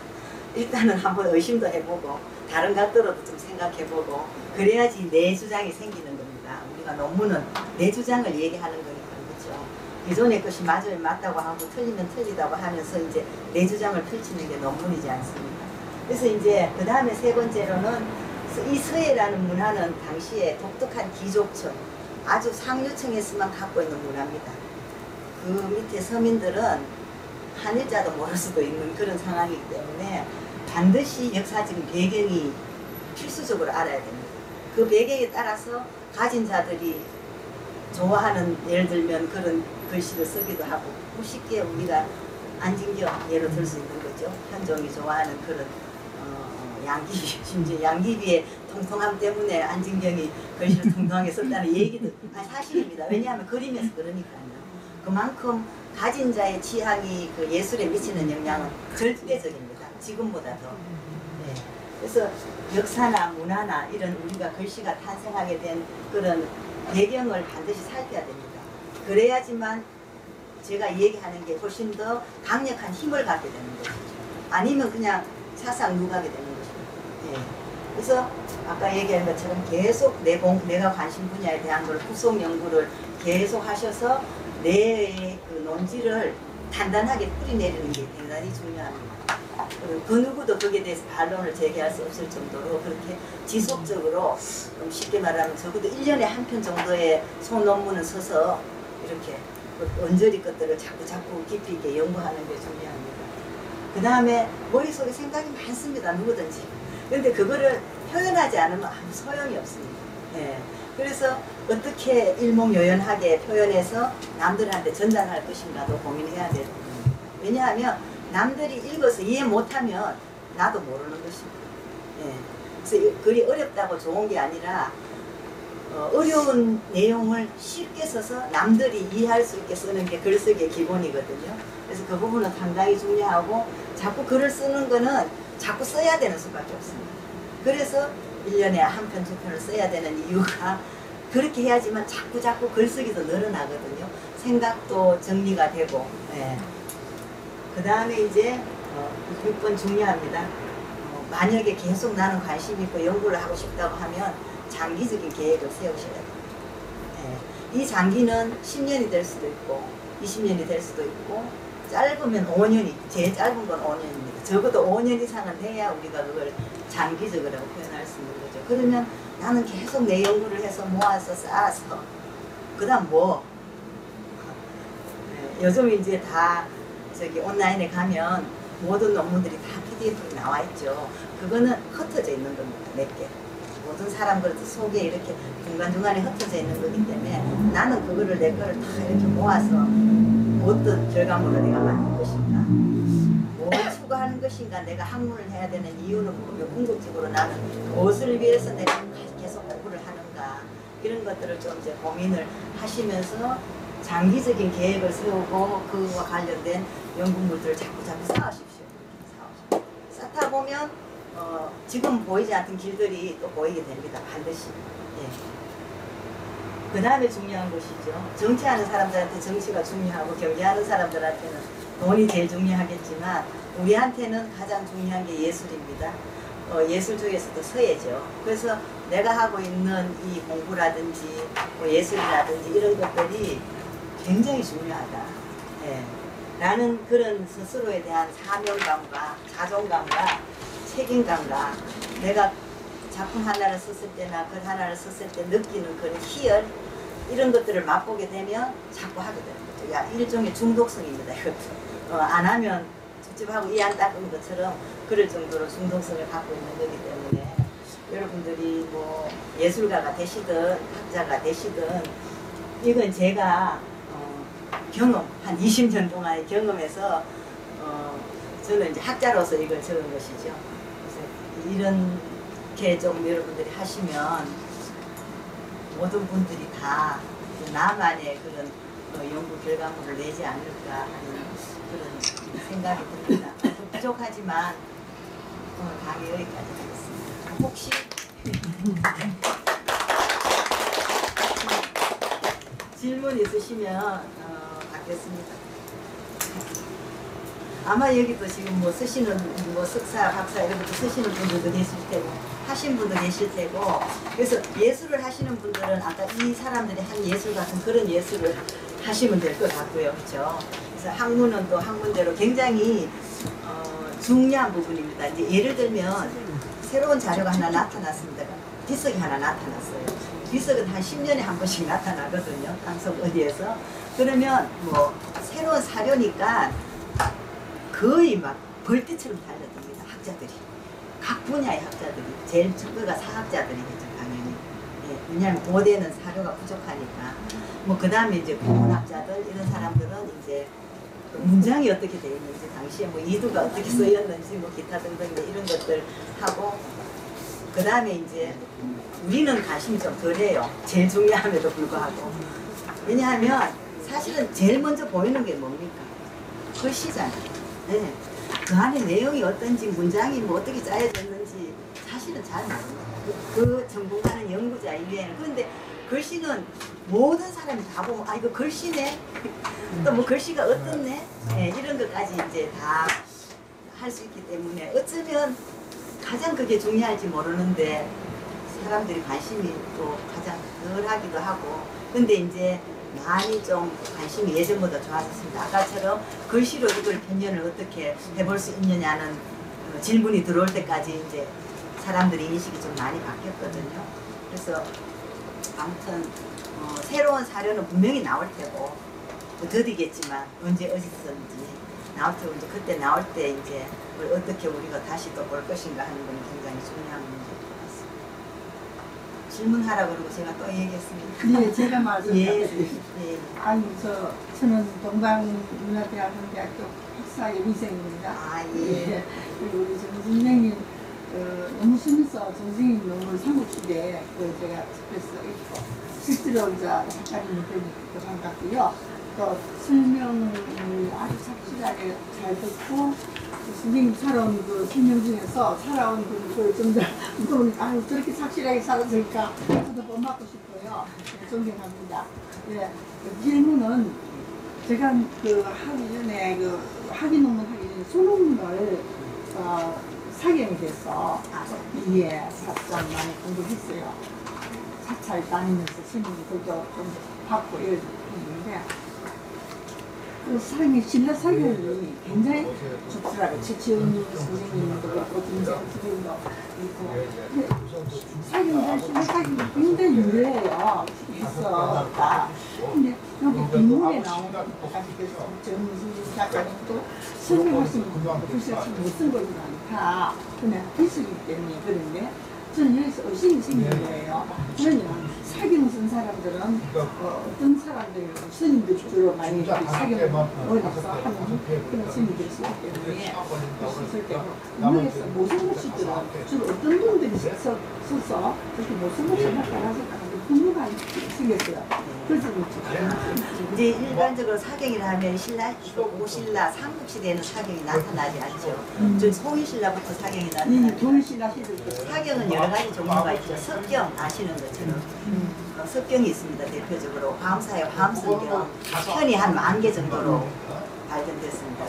일단은 한번 의심도 해보고 다른 것들로도 좀 생각해보고 그래야지 내 주장이 생기는 겁니다. 우리가 논문은 내 주장을 얘기하는 거니까. 그렇죠? 기존의 것이 맞으면 맞다고 하고 틀리면 틀리다고 하면서 이제 내 주장을 펼치는 게 논문이지 않습니까? 그래서 이제 그 다음에 세 번째로는 이 서예라는 문화는 당시에 독특한 귀족층, 아주 상류층에서만 갖고 있는 문화입니다. 그 밑에 서민들은 한일자도 모를 수도 있는 그런 상황이기 때문에 반드시 역사적인 배경이 필수적으로 알아야 됩니다. 그 배경에 따라서 가진 자들이 좋아하는, 예를 들면 그런 글씨를 쓰기도 하고, 쉽게 우리가 안진경 예로 들 수 있는 거죠. 현종이 좋아하는 그런 양귀비, 심지어 양귀비의 통통함 때문에 안진경이 글씨를 통통하게 썼다는 얘기도 사실입니다. 왜냐하면 그림에서 그러니까요. 그만큼 가진 자의 취향이 그 예술에 미치는 영향은 절대적입니다. 지금보다 더. 네. 그래서 역사나 문화나 이런 우리가 글씨가 탄생하게 된 그런 배경을 반드시 살펴야 됩니다. 그래야지만 제가 얘기하는 게 훨씬 더 강력한 힘을 갖게 되는 것이죠. 아니면 그냥 사상 누가게 되는 것이죠. 예. 그래서 아까 얘기한 것처럼 계속 내가 관심 분야에 대한 걸 후속 연구를 계속 하셔서 내 그 논지를 단단하게 뿌리내리는 게 대단히 중요합니다. 그 누구도 거기에 대해서 반론을 제기할 수 없을 정도로 그렇게 지속적으로 쉽게 말하면 적어도 1년에 한 편 정도의 소논문을 써서 이렇게 언저리 것들을 자꾸 깊이 있게 연구하는 게 중요합니다. 그 다음에 머릿속에 생각이 많습니다. 누구든지. 그런데 그거를 표현하지 않으면 아무 소용이 없습니다. 예. 그래서 어떻게 일목요연하게 표현해서 남들한테 전달할 것인가도 고민해야 되는 겁니다. 왜냐하면 남들이 읽어서 이해 못하면 나도 모르는 것입니다. 예. 그래서 글이 어렵다고 좋은 게 아니라 어려운 내용을 쉽게 써서 남들이 이해할 수 있게 쓰는 게 글쓰기의 기본이거든요. 그래서 그 부분은 상당히 중요하고 자꾸 글을 쓰는 거는 자꾸 써야 되는 수밖에 없습니다. 그래서 1년에 한 편, 두 편을 써야 되는 이유가 그렇게 해야지만 자꾸 글쓰기도 늘어나거든요. 생각도 정리가 되고. 예. 그 다음에 이제 6번 중요합니다. 만약에 계속 나는 관심 있고 연구를 하고 싶다고 하면 장기적인 계획을 세우셔야 돼요. 예. 이 장기는 10년이 될 수도 있고 20년이 될 수도 있고 짧으면 5년이, 제일 짧은 건 5년입니다. 적어도 5년 이상은 돼야 우리가 그걸 장기적으로 표현할 수 있는 거죠. 그러면 나는 계속 내 연구를 해서 모아서 쌓아서 그 다음 뭐 예. 요즘 이제 다 저기 온라인에 가면 모든 논문들이 다 PDF로 나와 있죠. 그거는 흩어져 있는 겁니다. 몇 개. 모든 사람들 속에 이렇게 중간중간에 흩어져 있는 거기 때문에 나는 그거를 내 거를 다 이렇게 모아서 어떤 결과물을 내가 만들 것인가, 뭘 추구하는 것인가, 내가 학문을 해야 되는 이유는 뭐며 궁극적으로 나는 무엇을 위해서 내가 계속 공부를 하는가, 이런 것들을 좀 이제 고민을 하시면서 장기적인 계획을 세우고 그와 관련된 연구물들을 자꾸 쌓으십시오. 쌓다 보면 지금 보이지 않던 길들이 또 보이게 됩니다. 반드시. 예. 그 다음에 중요한 것이죠. 정치하는 사람들한테 정치가 중요하고 경제하는 사람들한테는 돈이 제일 중요하겠지만 우리한테는 가장 중요한 게 예술입니다. 예술 중에서도 서예죠. 그래서 내가 하고 있는 이 공부라든지 뭐 예술이라든지 이런 것들이 굉장히 중요하다. 예. 라는 그런 스스로에 대한 사명감과 자존감과 책임감과 내가 작품 하나를 썼을 때나 글 하나를 썼을 때 느끼는 그런 희열, 이런 것들을 맛보게 되면 자꾸 하게 되는 거죠. 야, 일종의 중독성입니다. 이것도. 안 하면 찝찝하고 이 안 닦은 것처럼 그럴 정도로 중독성을 갖고 있는 거기 때문에 여러분들이 뭐 예술가가 되시든 학자가 되시든 이건 제가 경험, 한 20년 동안의 경험에서 저는 이제 학자로서 이걸 적은 것이죠. 그래서 이렇게 좀 여러분들이 하시면 모든 분들이 다 나만의 그런 연구 결과물을 내지 않을까 하는 그런 생각이 듭니다. 부족하지만 오늘 강의 여기까지 하겠습니다. 혹시 질문 있으시면 받겠습니다. 아마 여기도 지금 뭐 쓰시는 뭐 석사, 박사 이런 것도 쓰시는 분들도 계실 테고 하신 분도 계실 테고, 그래서 예술을 하시는 분들은 아까 이 사람들이 한 예술 같은 그런 예술을 하시면 될 것 같고요. 그렇죠? 그래서 학문은 또 학문대로 굉장히 중요한 부분입니다. 이제 예를 들면 새로운 자료가 하나 나타났습니다. 비석이 하나 나타났어요. 비석은 한 10년에 한 번씩 나타나거든요. 방송 어디에서. 그러면 뭐 새로운 사료니까 거의 막 벌떼처럼 달려듭니다. 학자들이. 각 분야의 학자들이. 제일 첫째가 사학자들이겠죠, 당연히. 예, 왜냐하면 고대는 사료가 부족하니까. 뭐 그 다음에 이제 국문학자들 이런 사람들은 이제 문장이 어떻게 되어 있는지, 당시에 뭐 이두가 어떻게 쓰였는지, 뭐 기타 등등 이런 것들 하고, 그 다음에 이제 우리는 관심이 좀 덜해요. 제일 중요함에도 불구하고. 왜냐하면 사실은 제일 먼저 보이는 게 뭡니까? 글씨잖아요. 네. 그 안에 내용이 어떤지, 문장이 뭐 어떻게 짜여졌는지 사실은 잘 모릅니다. 그 전공하는 연구자 이외에는. 그런데 글씨는 모든 사람이 다 보면, 아, 이거 글씨네? 또 뭐 글씨가 어떻네? 네, 이런 것까지 이제 다 할 수 있기 때문에 어쩌면 가장 그게 중요할지 모르는데 사람들이 관심이 또 가장 덜 하기도 하고. 근데 이제 많이 좀 관심이 예전보다 좋아졌습니다. 아까처럼 글씨로 이걸 변연을 어떻게 해볼 수 있느냐는 질문이 들어올 때까지 이제 사람들의 인식이 좀 많이 바뀌었거든요. 그래서 아무튼 새로운 사료는 분명히 나올 테고, 더디겠지만 언제 어디서든지 나올 테고, 이제 그때 나올 때 이제 어떻게 우리가 다시 또 볼 것인가 하는 건 굉장히 중요한 문제인 것 같습니다. 질문하라 그러고 제가 또 얘기했습니다. 네, 제가 말씀드릴게요. 예. 아니, 저는 동방문화대학교 박사 예비생입니다. 아, 예. 그리고 우리 정 선생님, 너무 심해서 정 선생님 논문 삼국시대 제가 집에서 읽고, 실제로 이제 작가님이 뵈니까 반갑고요. 또 설명을 아주 착실하게 잘 듣고, 선생님 살아온 그 설명 중에서 살아온 그 점점 아유 저렇게 착실하게 살았을까 저도 본받고 싶어요. 존경합니다. 예, 그 질문은 제가 그 하기 전에 그 학위 논문 하기 전에 수논문을 사경이 돼서 예, 좀 많이 공부했어요. 사찰 다니면서 스님들도 좀 받고 이랬는데. 그 신라 사경이 굉장히 좋더라고요. 최치원 선생님도 있고, 김정 선생님도 있고. 사경이, 신라 사경이 굉장히 유래해요. 그래서, 근데 여기 뒷문에 나오는 정무신 작가님도 설명하시면 글씨가 참 못 쓴 것이 많다. 그냥 필수이기 때문에 그런데 저는 여기서 의심이 생긴 거예요. 그러면 사경 쓴 사람들은 어떤 사람들, 스님들 주로 많이 사경을 어디서 하는 그런 스님들이 있기 때문에 있을 때고, 우리에서 모성국시들은 주로 어떤 분들이 써서 그렇게 모성국시 나타나서 궁금한 생겼어요. 그래서 이제 일반적으로 사경이라 하면 신라, 오신라, 삼국시대에는 사경이 나타나지 않죠. 저 송이신라부터 사경이 나타나죠. 사경은 여러 가지 종류가 있죠. 석경 아시는 것처럼 석경이 있습니다. 대표적으로 화엄사의 화엄석경 편이 한 10,000개 정도로 발견됐습니다.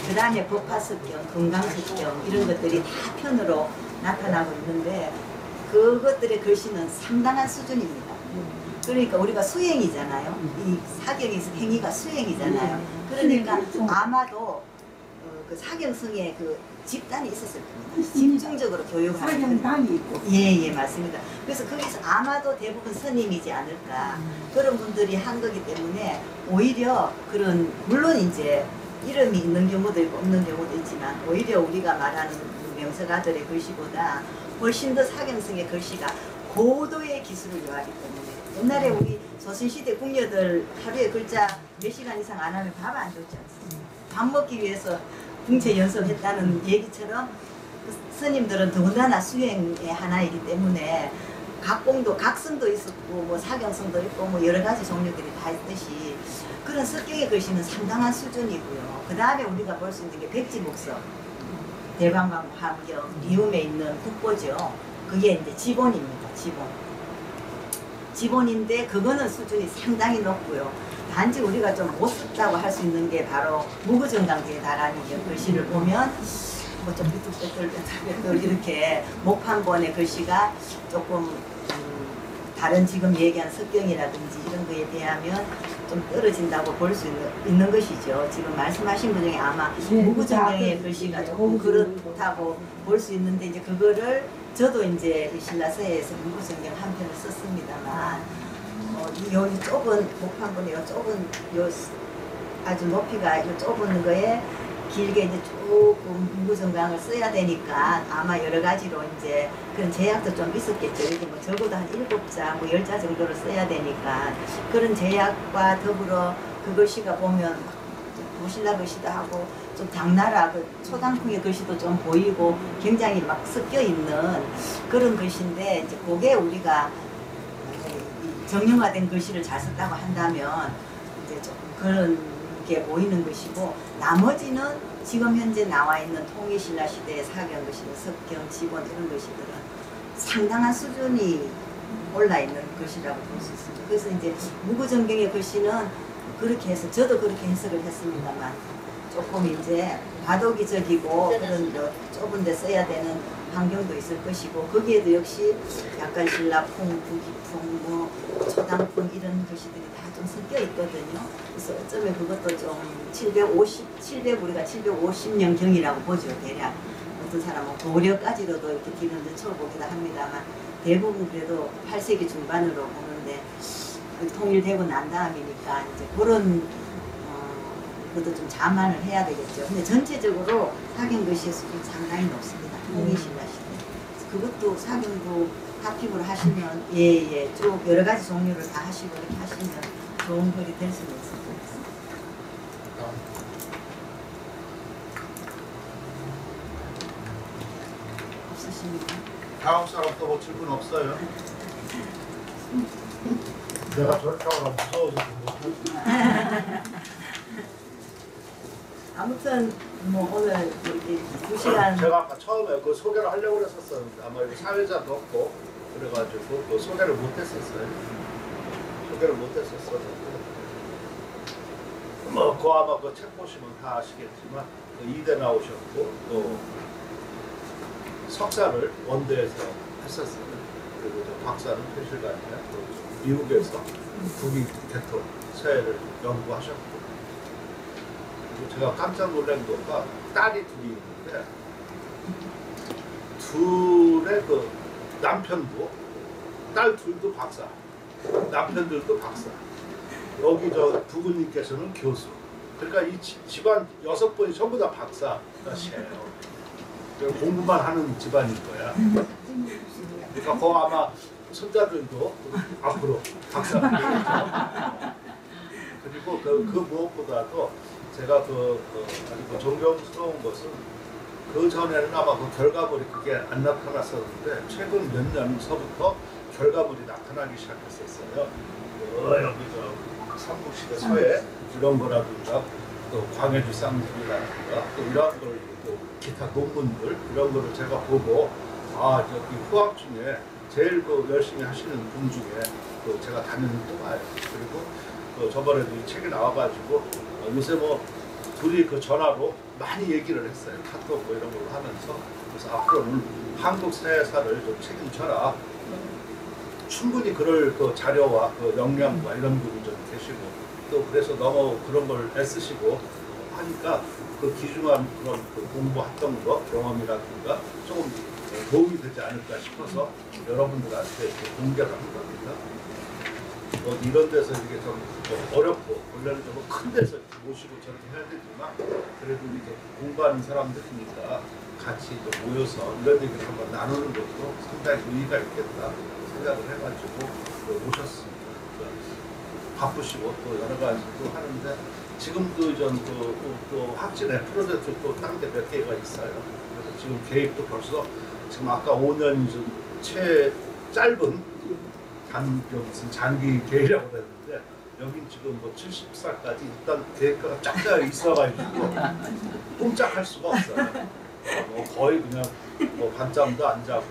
그 다음에 법화석경, 금강석경 이런 것들이 다 편으로 나타나고 있는데 그것들의 글씨는 상당한 수준입니다. 그러니까 우리가 수행이잖아요. 이 사경의 행위가 수행이잖아요. 그러니까 아마도 그 사경성의 그 집단이 있었을 겁니다. 집중적으로 교육하는 사경단이 있고. 예, 맞습니다. 그래서 거기서 아마도 대부분 스님이지 않을까 그런 분들이 한 거기 때문에 오히려 그런 물론 이제 이름이 있는 경우도 있고 없는 경우도 있지만 오히려 우리가 말하는 명서가들의 글씨보다 훨씬 더 사경성의 글씨가 고도의 기술을 요하기 때문에 옛날에 우리 조선시대 궁녀들 하루에 글자 몇 시간 이상 안 하면 밥 안 줬지 않습니까? 밥 먹기 위해서 궁체 연습했다는 얘기처럼 스님들은 더군다나 수행의 하나이기 때문에 각공도 각성도 있었고 뭐 사경성도 있고 뭐 여러 가지 종류들이 다 있듯이 그런 석경의 글씨는 상당한 수준이고요. 그 다음에 우리가 볼 수 있는 게 백지목석, 대방강 환경, 리움에 있는 국보죠. 그게 이제 지본입니다. 지본인데 그거는 수준이 상당히 높고요. 단지 우리가 좀 못 썼다고 할 수 있는 게 바로 무구정강제에 달하는 글씨를 보면 뭐 좀 삐뚤빼뚤 이렇게 목판본의 글씨가 조금 다른 지금 얘기한 석경이라든지 이런 거에 비하면 좀 떨어진다고 볼 수 있는 것이죠. 지금 말씀하신 분 중에 아마 무구정강의 글씨가 조금 그렇다고 볼 수 있는데 이제 그거를 저도 이제 신라서에서 무구정경 한 편을 썼습니다만 요 좁은 목판본에 요 좁은 요 아주 높이가 요 좁은 거에 길게 이제 조금 무구정강을 써야 되니까 아마 여러 가지로 이제 그런 제약도 좀 있었겠죠. 이게 뭐 적어도 한 7자, 뭐 10자 정도를 써야 되니까 그런 제약과 더불어 그 글씨가 보면 구신라 글씨도 하고 좀 당나라 그 초당풍의 글씨도 좀 보이고 굉장히 막 섞여 있는 그런 글씨인데 이제 그게 우리가 정형화된 글씨를 잘 썼다고 한다면 이제 조금 그런 게 보이는 것이고 나머지는 지금 현재 나와 있는 통일신라 시대의 사경 글씨는 석경, 지본 이런 글씨들은 상당한 수준이 올라 있는 글씨라고 볼 수 있습니다. 그래서 이제 무구정경의 글씨는 그렇게 해서 저도 그렇게 해석을 했습니다만 조금 이제 과도기적이고 그런 좁은 데 써야 되는 환경도 있을 것이고 거기에도 역시 약간 신라풍, 부기풍, 뭐 초당풍 이런 글씨들이 다 좀 섞여 있거든요. 그래서 어쩌면 그것도 좀 700 우리가 750년경이라고 보죠. 대략 어떤 사람은 고려까지로도 이렇게 뒤를 늦춰보기도 합니다만 대부분 그래도 8세기 중반으로 보는데 통일되고 난 다음이니까 이제 그런 그것도 좀 자만을 해야 되겠죠. 근데 전체적으로 사경 글씨의 수준이 상당히 높습니다. 통일신라 시대. 그것도 사경도 합픽으로 하시면 예예 쭉 여러 가지 종류를 다 하시고 이렇게 하시면 좋은 글이 될 수는 있을 것 같습니다. 없으십니까? 다음 사람 또 뭐 질문 없어요? 내가 저렇게 하고 무서워서 못하지. 아무튼 뭐 오늘 이렇게 2시간 제가 아까 처음에 그 소개를 하려고 그랬었는데 아마 이거 사회자도 없고 그래가지고 그 소개를 못했었어요. 소개를 못했었었는데 뭐 그 아마 그 책 보시면 다 아시겠지만 그 이대 나오셨고 또 석사를 원대에서 했었어요. 그리고 저 박사는 현실관이야. 미국에서 국위 대토 서해를 연구하셨고 그리고 제가 깜짝 놀란 거가 딸이 둘이 있는데 둘의 그 남편도 딸 둘도 박사 남편들도 박사 여기 저 부부님께서는 교수 그러니까 이 집안 6분이 전부 다 박사시에요. 공부만 하는 집안인 거야. 그러니까 그 아마 손자들도 앞으로 박사. 그리고 그 무엇보다도 제가 아주 존경스러운 것은 그 전에는 아마 그 결과물이 그게 안 나타났었는데 최근 몇 년서부터 결과물이 나타나기 시작했었어요. 여기 저 삼국시대 서해 이런 거라든가 또 광해주 쌍둥이라든가 또 이런 걸 또 기타 논문들 이런 거를 제가 보고 아 저기 후학 중에 제일 그 열심히 하시는 분 중에 또 제가 다니는 또가요. 그리고 저번에도 이 책이 나와가지고 요새 뭐 둘이 그 전화로 많이 얘기를 했어요. 카톡 뭐 이런 걸로 하면서 그래서 앞으로는 한국 사회사를 좀 책임져라. 충분히 그럴 그 자료와 그 역량과 이런 분이 좀 계시고 또 그래서 너무 그런 걸 애쓰시고 하니까 그 귀중한 그런 그 공부했던 거 경험이라든가 조금 도움이 되지 않을까 싶어서 여러분들한테 이렇게 공개를 한 겁니다. 이런 데서 이게 좀 어렵고 원래는 좀 큰 데서 모시고 저렇게 해야 되지만 그래도 이렇게 공부하는 사람들이니까 같이 좀 모여서 이런 얘기를 한번 나누는 것도 상당히 의의가 있겠다 생각을 해가지고 모셨습니다. 바쁘시고 또 여러 가지 또 하는데 지금도 또 확진의 프로젝트 또 딴 데 몇 개가 있어요. 그래서 지금 계획도 벌써 지금 아까 5년이 좀 짧은 무슨 장기 계획이라고 그랬는데 여긴 지금 뭐 70살까지 일단 계획가 쫙 짜여 있어가지고 꼼짝할 수가 없어요. 거의 그냥 밤잠도 안 자고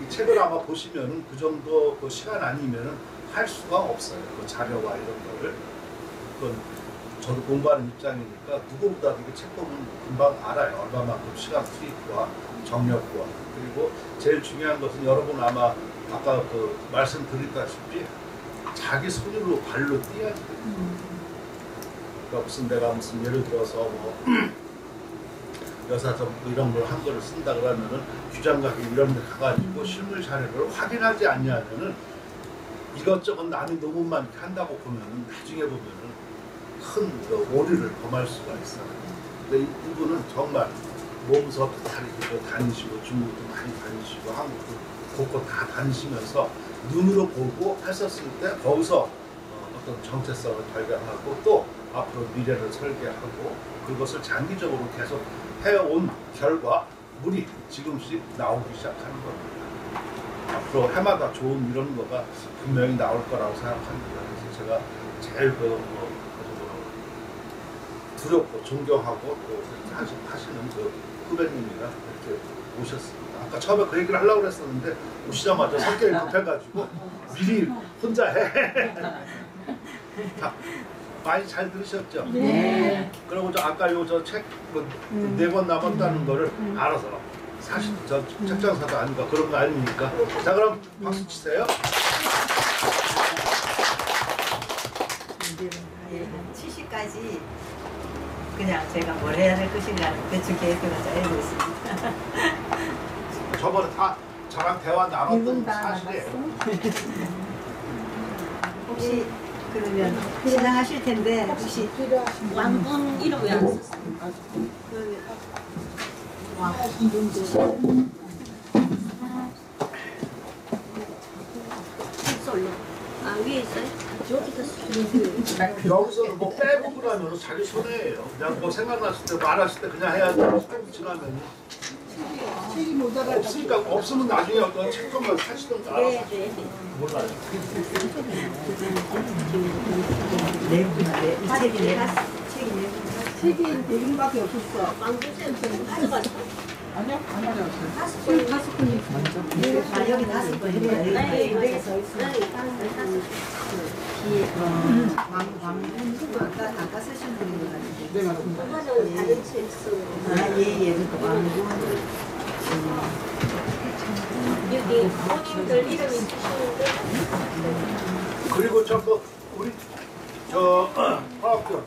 이 책을 아마 보시면은 그 정도 그 시간 아니면은 할 수가 없어요. 그 자료와 이런 거를. 그건 저도 공부하는 입장이니까 누구보다도 이게 책 보면 금방 알아요. 얼마만큼 시간 투입과 정력과 그리고 제일 중요한 것은 여러분 아마 아까 그 말씀드렸다시피 자기 손으로 발로 뛰어야 돼요. 그러니까 내가 무슨 예를 들어서 뭐 여사점 이런 걸 한 거를 쓴다 그러면은 규장각이 이런 데 가가지고 실물 자료를 확인하지 않냐면은 이것저것 남이 논문만 이렇게 한다고 보면은 나중에 보면은 큰 오류를 범할 수가 있어요. 근데 이분은 정말 몸서 다니시고 중국도 많이 다니시고 한국도 곳곳 다 다니시면서 눈으로 보고 했었을 때 거기서 어떤 정체성을 발견하고 또 앞으로 미래를 설계하고 그것을 장기적으로 계속 해온 결과물이 지금씩 나오기 시작하는 겁니다. 앞으로 해마다 좋은 이런 거가 분명히 나올 거라고 생각합니다. 그래서 제가 제일 두렵고 존경하고 또 그렇게 하시는 그 후배님이라 이렇게 오셨습니다. 아까 처음에 그 얘기를 하려고 그랬었는데 오시자마자 성격이 급해가지고 미리 혼자 해. 자, 많이 잘 들으셨죠? 네. 그리고 저 아까 요 저 책 네 권 남았다는 거를 알아서 사실 저 책장사도 아니고 그런 거 아닙니까? 자 그럼 박수 치세요. 70까지 그냥 제가 뭘 해야 될 것인가 대충 계획을 짜고 있습니다. 저번에 다 저랑 대화 나눴던 이분 다 사실이에요. 혹시 그러면 신청하실 텐데 혹시 왕건 이름 왜 안 썼어요? 솔로. 아 위에 있어요? 여기다 쓰 여기서는 뭐 빼고 그러면 자기 손해예요. 그냥 뭐 생각났을 때 말했을 때 그냥 해야지. 시간이 지나면 책이 모자라. 없으니까 없으면 나중에 어떤 책좀만 사시던가 알아서 네. 몰라요. 이 책이 내가 책이 100인밖에 없었어. 왕구쌤 가져가죠. 아니요, 안 가져왔어요. 5분이 아 여기 5번입니다. 네, 여기 네. 써 있어요. 아까 쓰신 분인 것 같은데. 네, 맞습니다. 가져온 다른 책 쓰고. 예예. 여기 본인들 이름이 쓰시는데 그리고 저거 우리 저 화학교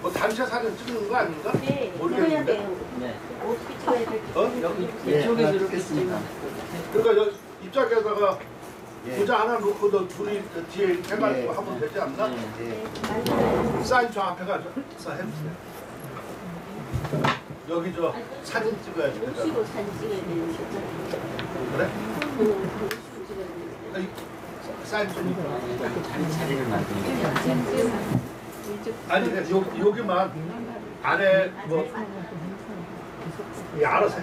뭐 단체 사진 찍는 거 아닌가? 네, 찍어야 모르겠는데. 돼요. 어떻게 찍어야 될지. 여기 이쪽에서 이렇게 찍습니다. 그러니까 여기 입장에다가 예. 모자 하나 놓고 너 둘이 뒤에 이렇게 해가지고 예. 하면 되지 않나? 예. 사인 저 앞에 가서 해주세요. 여기 저 사진 찍어야 돼. 모시고 사진 찍어야 되는 거죠. 그래? 모시고 찍어야 되는 거죠. 사인 좀. 자리를 만드는 아니 여기만 안에 뭐 알아서 해.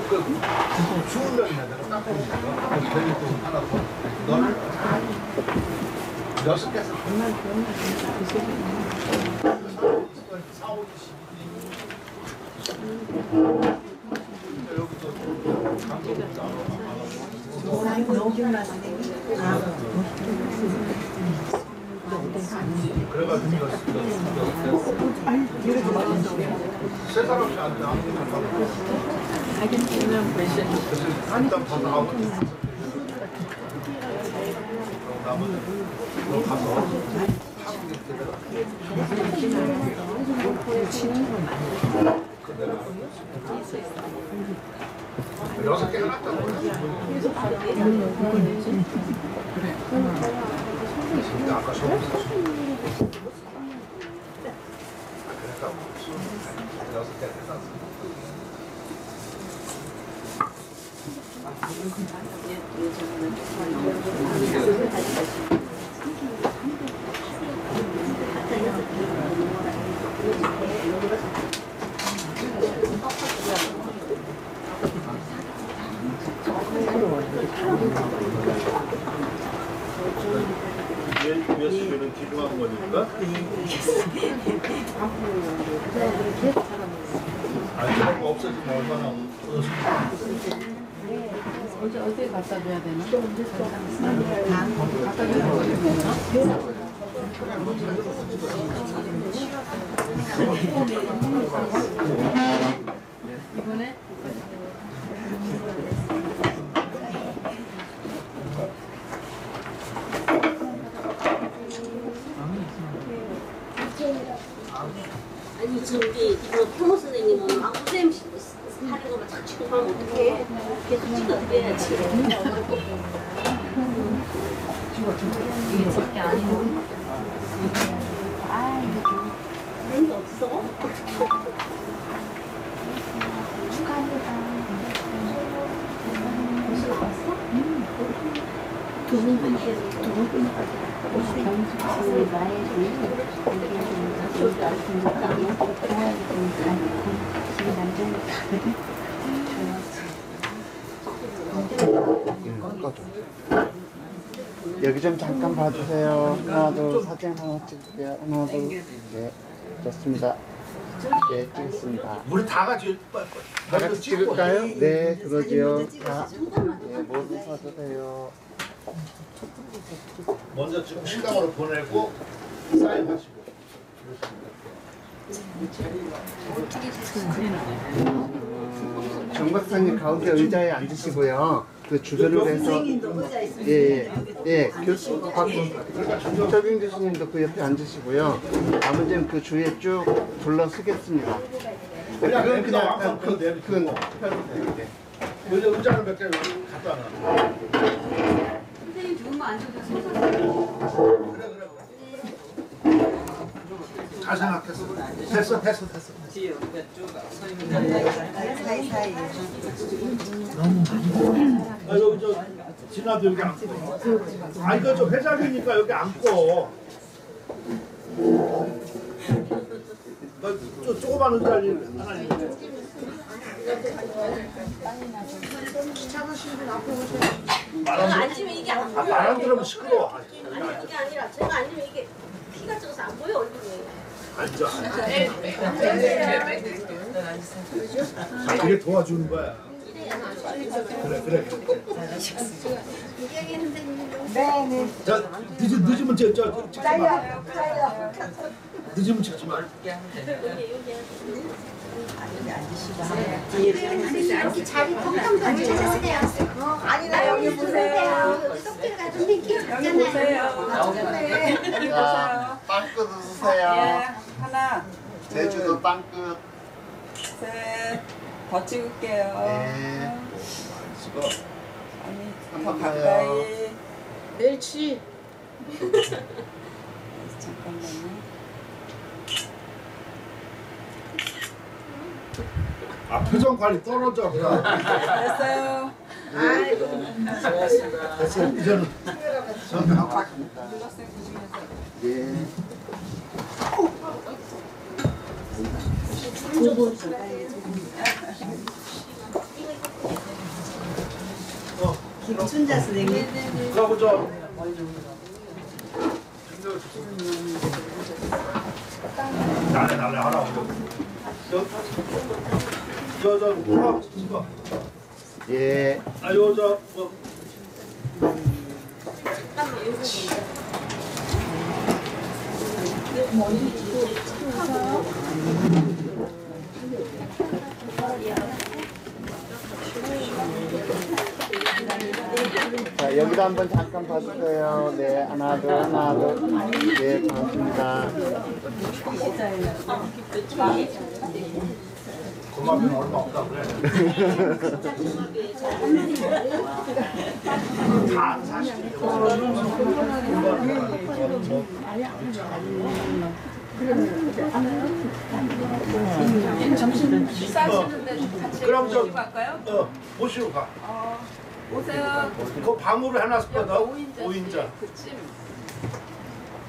그 추운 면이나 내가 딱 보니까 괜히 또 하나 더 너를 6개 써. 4, 5, 20. 여기서 감독도 노균만 선생님. 그래가지고 세 사람씩 앉아 일단 다 나오고 나머지 너 가서 한국에 여섯 개 해놨다고 근데 아까 저거 그러니까 여섯 개 해놨어. USB는 기중한 거니까. 아니 저거 없어지면 얼마나 어디 갖다 줘야 되나? 이번에 아니 저기 이거 표모 선생님은 왕구쌤 하는 거만 딱 찍고 가면 어떡해? 계속 찍어드려야지. 이게 절대 아니고. 그런 게 없어? 두분 경숙씨 나의 여기 좀 잠깐 봐주세요. 하나, 둘, 사진 하나 찍을게요. 하나, 둘, 네, 좋습니다. 네, 찍겠습니다. 우리 다 같이 다 같이 찍을까요? 네, 그러지요. 자, 네, 모두 서주세요. 먼저 지금 식당으로 보내고 사인하시고. 정 박사님 가운데 의자에 앉으시고요. 그 주변으로 해서 선생님도 의자 있으면 예, 교수 박철빈 교수님도 그 옆에 앉으시고요. 나머지는 그 주위에 쭉 둘러쓰겠습니다. 그냥 그냥 항상 큰 내비두고. 네. 여기 의자는 몇 개 갖다 놔. 선생님 죽으면 안 좋으세요. 그래. 잘 생각했어. 됐어. 사이사이. 아, 여기 저 진아도 여기 앉고. 아, 이거 저 회장이니까 여기 앉고. 저 조그만 의자리 하나 있는데. 앉으면 이게 안 보여요. 말 안 들으면 시끄러워. 아니 그게 아니라 제가 앉으면 이게 피가 적어서 안 보여 얼굴이. 앉아. 그게 도와주는 거야. 그래. 네. 자, 늦으면 찍지 마. 늦으면 찍지 마. 이렇게 자리 텅텅 빈 찾았어요. 아니다 여기 보세요. 떡들 같은 게 있잖아요. 자, 빵끝 웃으세요. 하나, 제주도 빵끝. 셋, 더 찍을게요. 네. 아니, 더 가까이. 멸치. 잠깐만요. 아, 표정 관리 떨어져. 그래. 됐어요. 됐어. 이제는 저한테 하고. 예. 김춘자 선생님. 그러고 저 날래 하라고. 저 찍어. 예. 아유 저 뭐. 자, 여기도 한번 잠깐 봐주세요. 네, 하나, 둘. 네, 반갑습니다. 고맙면 얼마 없다 그래. 다 사실. 점심 식사하시는데 같이 그럼 저 모시고 갈까요? 모시고 가. 오세요. 그 방으로 해놨거든. 5인자. 5인자. 그치?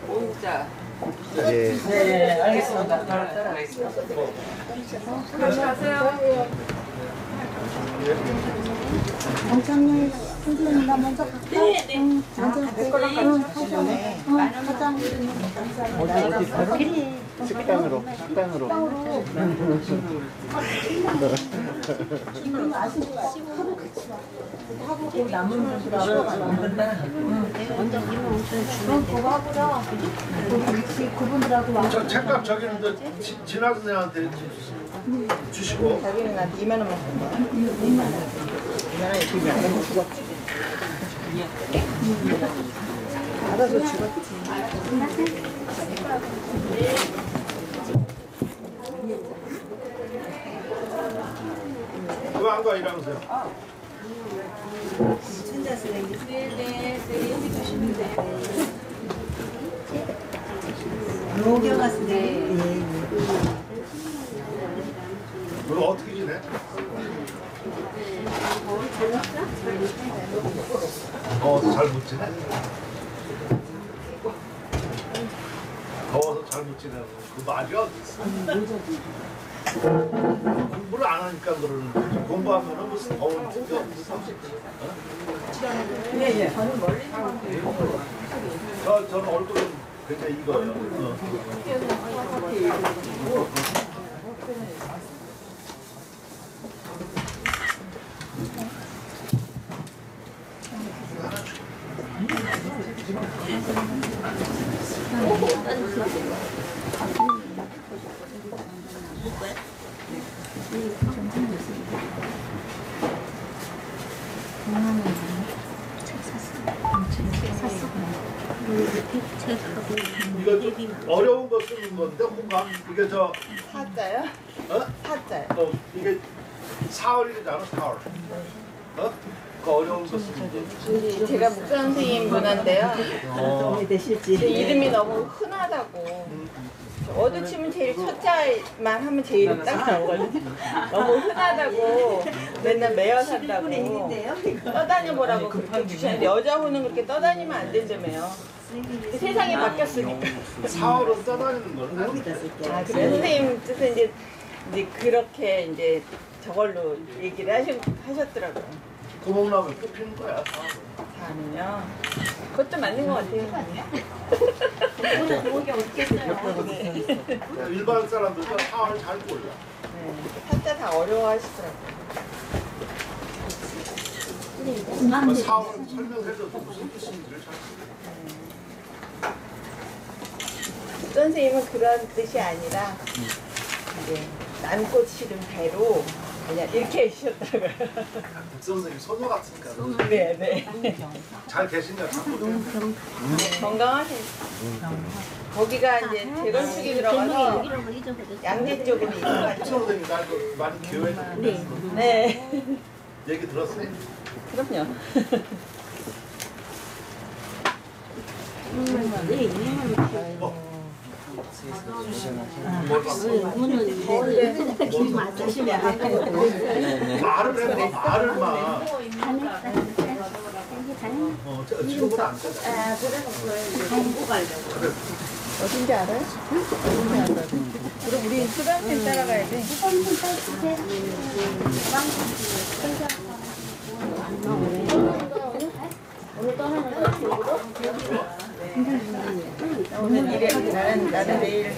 5인자. 예. 네, 알겠습니다. 따라가겠습니다. 같이 가세요. 원장님 선생님 나 먼저 갈게. 네. 식당으로. 저 책값 저기는 진학 선생한테 주시고. 자기는 나한테 2만 원만 준 거야. 2만 원이 주면 안 되면 죽었지. 알아서 죽었지. 그거 안 가, 이랑서요. 김춘자 선생님. 네, 여기 주시면 돼요. 노경아 선생님. 너 어떻게 지내? 잘 묻지네. 더워서 잘 묻지네. 그 말이 어디 있어? 공부를 안 하니까 그러는 거지. 공부하면은 무슨 더운 적이 없어. 예예. 저는 얼굴은 굉장히 익어요. 이거 좀 어려운 거 쓰는 건데 호감 이게 저 사자요? 어? 사자요. 이게 사월이잖아 사월. 어? 그 어려운 거 쓰는 거. 제가 목사 선생님 누나인데요. 도움이 되실지. 제 이름이 너무 흔하다고. 어두치면 제일 첫자만 하면 제 이름 딱 나오거든요. 너무 흔하다고 맨날 매여 산다고 떠다녀보라고 그렇게 주셨는데 여자 호는 그렇게 떠다니면 안 된다며요. 세상이 바뀌었으니까. 사월은 떠다니는 거는 여기다 쓸게요. 아 그래 선생님 뜻은 이제 그렇게 이제 저걸로 얘기를 하셨더라고요. 구멍나무에 뽑히는 거야. 사는요. 그것도 맞는 것 같아요. 일반 사람들도 사월 잘 몰라. 네, 한자 다 어려워하시더라고요. 사월 설명해줘도 무슨 뜻인지를 잘 모르겠어. 선생님은 그런 뜻이 아니라 이제 남꽃 시름 배로 그냥 이렇게 해주셨다고요. 선생님 소녀 같으니까. 네네. 잘 계신가 자꾸. 건강하신. 거기가 이제 재건축이 들어가서 양재 쪽으로 이동하죠. 선생님 날 많이 기회해 줬는데. 네. 얘기 들었어요? 그럼요. 말을 해, 말을 막. 지금은 안 되잖아. 어딘지 알아요? 그럼 우리 수강생 따라가야 돼. 오늘 이래 나는 내일